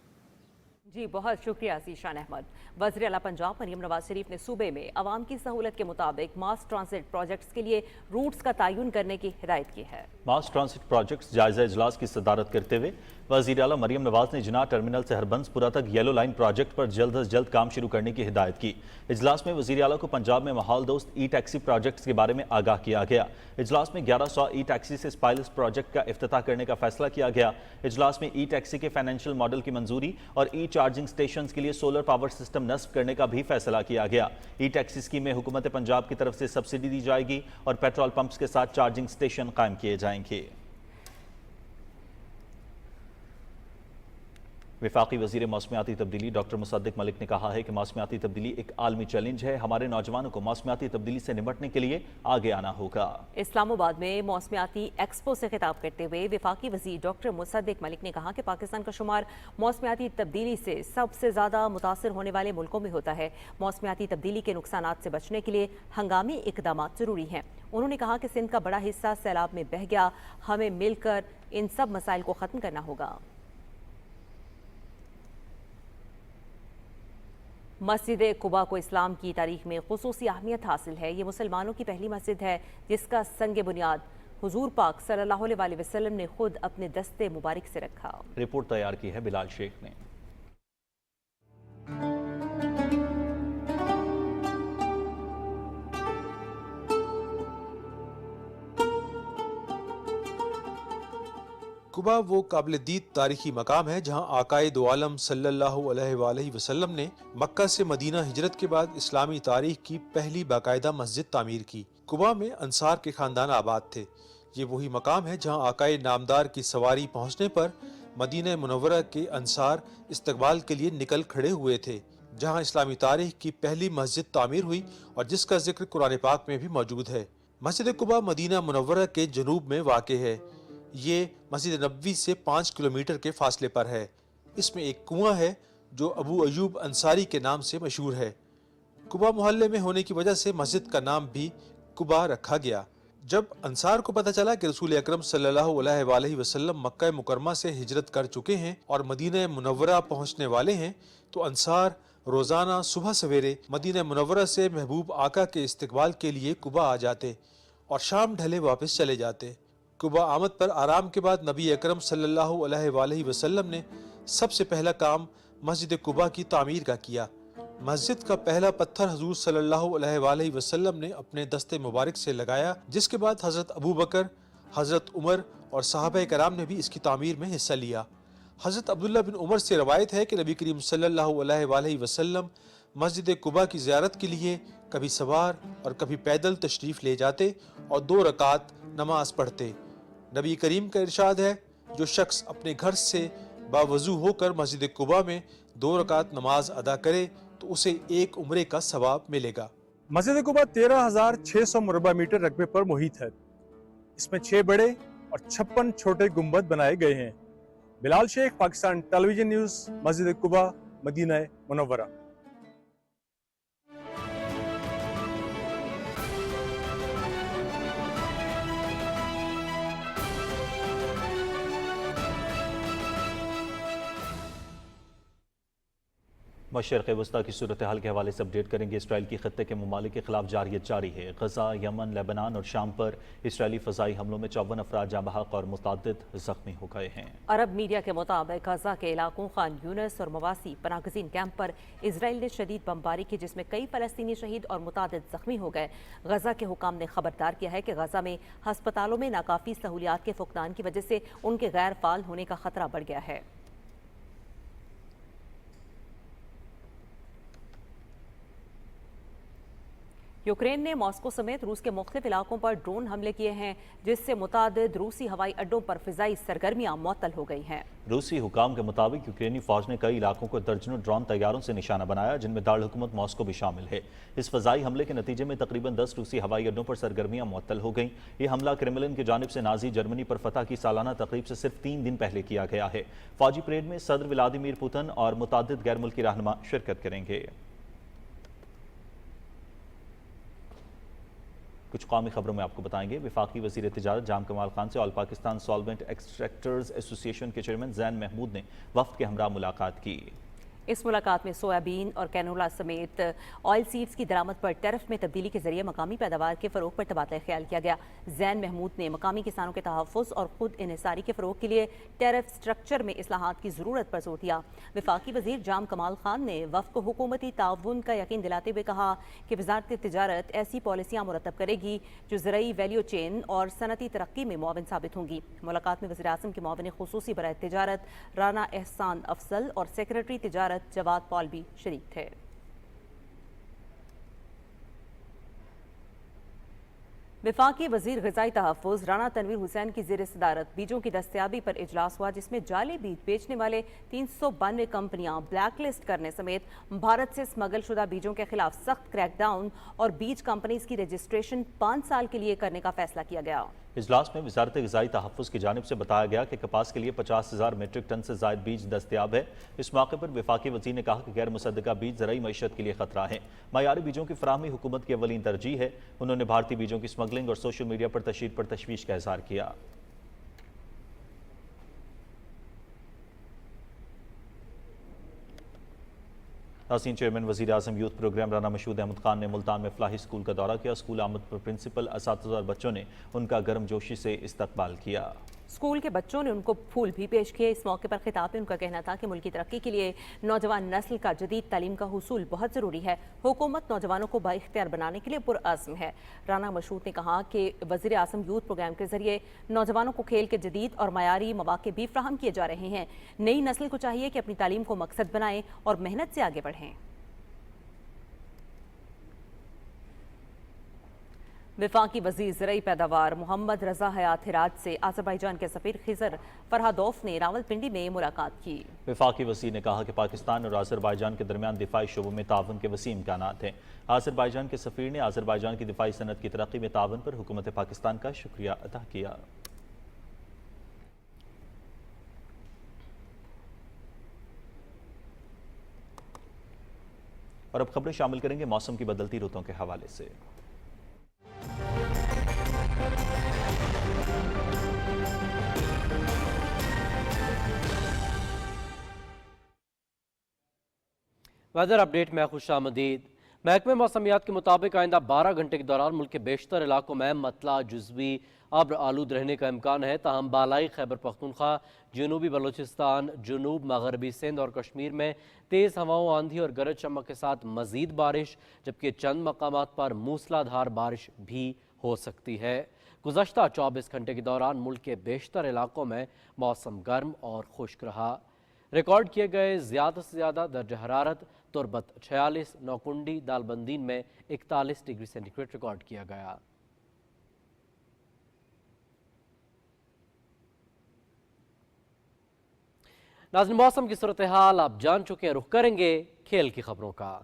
جی بہت شکریہ ذیشان احمد۔ وزیر اعلیٰ پنجاب مریم نواز شریف نے صوبے میں عوام کی سہولت کے مطابق ماس ٹرانزٹ پروجیکٹس کے لیے روٹس کا تعین کرنے کی ہدایت کی ہے۔ ماس ٹرانزٹ پروجیکٹس جائزہ اجلاس کی صدارت کرتے ہوئے وزیر اعلیٰ مریم نواز نے جناح ٹرمینل سے ہربنس پورہ تک یلو لائن پروجیکٹ پر جلد از جلد کام شروع کرنے کی ہدایت کی۔ اجلاس میں وزیر اعلیٰ کو پنجاب میں ماحول دوست ای ٹیکسی پروجیکٹس کے بارے میں آگاہ کیا گیا۔ اجلاس میں 1100 ای ٹیکسی سے اسپائلس پروجیکٹ کا افتتاح کرنے کا فیصلہ کیا گیا۔ اجلاس میں ای ٹیکسی کے فائنینشیل ماڈل کی منظوری اور ای چارجنگ سٹیشنز کے لیے سولر پاور سسٹم نصب کرنے کا بھی فیصلہ کیا گیا۔ ای ٹیکسی اسکیم میں حکومت پنجاب کی طرف سے سبسڈی دی جائے گی، اور پیٹرول پمپس کے ساتھ چارجنگ سٹیشن قائم کیے جائیں گے۔ وفاقی وزیر موسمیاتی تبدیلی ڈاکٹر مصدق ملک نے کہا ہے کہ موسمیاتی تبدیلی ایک عالمی چیلنج ہے، ہمارے نوجوانوں کو موسمیاتی تبدیلی سے نمٹنے کے لیے آگے آنا ہوگا۔ اسلام آباد میں موسمیاتی ایکسپو سے خطاب کرتے ہوئے وفاقی وزیر ڈاکٹر مصدق ملک نے کہا کہ پاکستان کا شمار موسمیاتی تبدیلی سے سب سے زیادہ متاثر ہونے والے ملکوں میں ہوتا ہے۔ موسمیاتی تبدیلی کے نقصانات سے بچنے کے لیے ہنگامی اقدامات ضروری ہیں۔ انہوں نے کہا کہ سندھ کا بڑا حصہ سیلاب میں بہہ گیا، ہمیں مل کر ان سب مسائل کو ختم کرنا ہوگا۔ مسجد قباء کو اسلام کی تاریخ میں خصوصی اہمیت حاصل ہے۔ یہ مسلمانوں کی پہلی مسجد ہے جس کا سنگ بنیاد حضور پاک صلی اللہ علیہ وسلم نے خود اپنے دستے مبارک سے رکھا۔ رپورٹ تیار کی ہے بلال شیخ نے۔ قباء وہ قابل دید تاریخی مقام ہے جہاں آقائے دو عالم صلی اللہ علیہ وآلہ وسلم نے مکہ سے مدینہ ہجرت کے بعد اسلامی تاریخ کی پہلی باقاعدہ مسجد تعمیر کی۔ قباء میں انصار کے خاندان آباد تھے۔ یہ وہی مقام ہے جہاں آقائے نامدار کی سواری پہنچنے پر مدینہ منورہ کے انصار استقبال کے لیے نکل کھڑے ہوئے تھے، جہاں اسلامی تاریخ کی پہلی مسجد تعمیر ہوئی اور جس کا ذکر قرآن پاک میں بھی موجود ہے۔ مسجد قباء مدینہ منورہ کے جنوب میں واقع ہے۔ یہ مسجد نبوی سے 5 کلومیٹر کے فاصلے پر ہے۔ اس میں ایک کنواں ہے جو ابو ایوب انصاری کے نام سے مشہور ہے۔ قباء محلے میں ہونے کی وجہ سے مسجد کا نام بھی قباء رکھا گیا۔ جب انصار کو پتہ چلا کہ رسول اکرم صلی اللہ علیہ وآلہ وسلم مکہ مکرمہ سے ہجرت کر چکے ہیں اور مدینہ منورہ پہنچنے والے ہیں، تو انصار روزانہ صبح سویرے مدینہ منورہ سے محبوب آقا کے استقبال کے لیے قباء آ جاتے اور شام ڈھلے واپس چلے جاتے۔ قباء آمد پر آرام کے بعد نبی اکرم صلی اللہ علیہ وآلہ وسلم نے سب سے پہلا کام मस्जिद कुबा की तामीर का किया। मस्जिद का पहला पत्थर हुजूर सल्लल्लाहु अलैहि वसल्लम ने अपने दस्ते मुबारक से लगाया, जिसके बाद हजरत अबू बकर, हजरत उमर और सहाबा कराम ने भी इसकी तामीर में हिस्सा लिया। हजरत अब्दुल्ला बिन उमर से रवायत है कि नबी करीम सल्लल्लाहु अलैहि वसल्लम मस्जिद कुबा की ज़ियारत के लिए कभी सवार और कभी पैदल तशरीफ़ ले जाते और 2 रकात नमाज पढ़ते। नबी करीम का इरशाद है, जो शख्स अपने घर से बावजू होकर मस्जिद कुबा में 2 रकात नमाज अदा करे तो उसे 1 उम्रे का सवाब मिलेगा। मस्जिद कुबा 13,600 मुरबा मीटर रकबे पर मुहित है। इसमें 6 बड़े और 56 छोटे गुंबद बनाए गए हैं। बिलाल शेख, पाकिस्तान टेलीविजन न्यूज़, मस्जिद कुबा, मदीना मुनव्वरा। मशरक़ वस्ता की सूरत हाल के हवाले से अपडेट करेंगे। इसराइल की खत्ते के ममालिक के खिलाफ जारियत जारी है। गजा, यमन, लेबनान और शाम पर इसराइली फ़ज़ाई हमलों में 54 अफराद जाँ बहक और मुतअद्दिद ज़ख्मी हो गए हैं। अरब मीडिया के मुताबिक गजा के इलाकों खान यूनिस और मवासी पनागज़ीन कैंप पर इसराइल ने शदीद बमबारी की, जिसमें कई फ़लस्तीनी शहीद और मुतअद्दिद ज़ख्मी हो गए। गजा के हुकाम ने खबरदार किया है कि गजा में हस्पतालों में नाकाफ़ी सहूलियात के फुकदान की वजह से उनके गैर फ़ाल होने का खतरा बढ़ गया है। यूक्रेन ने मॉस्को समेत रूस के मुख्तलिफ इलाकों पर ड्रोन हमले किए हैं, जिससे मुतादिद रूसी हवाई अड्डों पर फिजाई सरगर्मियां मुअत्तल हो गई हैं। रूसी हुकाम के मुताबिक यूक्रेनी फौज ने कई इलाकों को दर्जनों ड्रोन तैयारों से निशाना बनाया, जिनमें दारुल हुकूमत मॉस्को भी शामिल है। इस फजाई हमले के नतीजे में तकरीबन 10 रूसी हवाई अड्डों पर सरगर्मियां मुअत्तल हो गईं। ये हमला क्रेमलिन की जानिब से नाजी जर्मनी पर फतह की सालाना तकरीब से सिर्फ 3 दिन पहले किया गया है। फौजी परेड में सदर व्लादिमीर पुतिन और मुतअद्दिद गैर मुल्की रहनुमा शिरकत करेंगे। कुछ कौमी खबरों में आपको बताएंगे। वफाकी वज़ीर तिजारत जाम कमाल खान से all Pakistan solvent extractors association के चेयरमैन ज़ैन महमूद ने वफ्द के हमरा मुलाकात की। इस मुलाकात में सोयाबीन और कैनोला समेत ऑयल सीड्स की दरामद पर टैरिफ में तब्दीली के जरिए मकामी पैदावार के फ़रोग पर तबादला ख्याल किया गया। ज़ैन महमूद ने मकामी किसानों के तहफ़्फ़ुज़ और खुद इन्हिसारी के फ़रोग के लिए टैरिफ स्ट्रक्चर में इस्लाहात की ज़रूरत पर जोर दिया। वफाकी वज़ीर जाम कमाल खान ने वफ़द को हुकूमती ताउन का यकीन दिलाते हुए कहा कि वज़ारत तिजारत ऐसी पॉलिसियाँ मुरतब करेगी जो ज़रई वैल्यू चेन और सनती तरक्की में मुआविन साबित होंगी। मुलाकात में वज़ीर आज़म के मुआविन ख़ुसूसी बराए तिजारत राना एहसान अफसल और सेक्रेटरी तिजारत जवाद पॉल भी शरीक थे। वफाकी वज़ीर ग़िज़ाई तहफ़्फ़ुज़ राना तनवीर हुसैन की ज़ेर सदारत बीजों की दस्तयाबी पर इजलास हुआ, जिसमें जाली बीज बेचने वाले 392 कंपनियां ब्लैक लिस्ट करने समेत भारत से स्मगल शुदा बीजों के खिलाफ सख्त क्रैकडाउन और बीज कंपनीज की रजिस्ट्रेशन 5 साल के लिए करने का फैसला किया गया। इजलास में वज़ारत ग़िज़ाई तहफ़्फ़ुज़ की जानिब से बताया गया कि कपास के लिए 50,000 मीट्रिक टन से ज़ायद बीज दस्तयाब है। इस मौके पर वफाकी वज़ीर ने कहा कि गैर मुसद्दक़ा बीज ज़रई मईशत के लिए खतरा है। मयारी बीजों की फराहमी हुकूमत की अवलीन तरजीह है। उन्होंने भारतीय बीजों की स्मगलिंग और सोशल मीडिया पर तशहीर पर तशवीश का इज़हार किया। तासीन चेयरमैन वज़ीर आज़म यूथ प्रोग्राम राना मशहूद अहमद खान ने मुल्तान में फलाही स्कूल का दौरा किया। स्कूल आमद पर प्रिंसिपल, असातिज़ा और बच्चों ने उनका गर्मजोशी से इस्तकबाल किया। स्कूल के बच्चों ने उनको फूल भी पेश किए। इस मौके पर खिताब में उनका कहना था कि मुल्क की तरक्की के लिए नौजवान नस्ल का जदीद तालीम का हुसूल बहुत ज़रूरी है। हुकूमत नौजवानों को बाइख्तियार बनाने के लिए पुरअज़्म है। राना मशहूद ने कहा कि वज़ीर आज़म यूथ प्रोग्राम के जरिए नौजवानों को खेल के जदीद और मयारी मौक़े भी फ्राहम किए जा रहे हैं। नई नस्ल को चाहिए कि अपनी तालीम को मकसद बनाएं और मेहनत से आगे बढ़ें। वफाकी वज़ीर ज़रई पैदावार मोहम्मद रज़ा हयात हिराज से आज़रबाईजान के सफ़ीर खिज़र फरहादोफ ने रावलपिंडी में मुलाकात की। वफाकी वज़ीर ने कहा कि पाकिस्तान और आज़रबाईजान के दरमियान दिफाई शोबों में ताउन के वसीम इम्कानात हैं। आज़रबाईजान के सफ़ीर ने आज़रबाईजान की दिफाई सनत की तरक्की में ताउन पर हुकूमत पाकिस्तान का शुक्रिया अदा किया। और अब खबरें शामिल करेंगे मौसम की बदलती रुतों के हवाले से। वेदर अपडेट में खुशामदीद। محکمہ موسمیات کے مطابق آئندہ 12 گھنٹے کے دوران ملک کے بیشتر علاقوں میں مطلع جزوی ابر آلود رہنے کا امکان ہے، تاہم بالائی خیبر پختونخوا، جنوبی بلوچستان، جنوب مغربی سندھ اور کشمیر میں تیز ہواؤں، آندھی اور گرج چمک کے ساتھ مزید بارش، جبکہ چند مقامات پر موسلا دھار بارش بھی ہو سکتی ہے۔ گزشتہ 24 گھنٹے کے دوران ملک کے بیشتر علاقوں میں موسم گرم اور خشک رہا۔ ریکارڈ کیے گئے زیادہ سے زیادہ درجہ حرارت تربت 46، نوکنڈی دالبندین میں 41 ڈگری سینٹی گریڈ ریکارڈ کیا گیا۔ ناظرین، موسم کی صورتحال آپ جان چکے ہیں، رخ کریں گے کھیل کی خبروں کا۔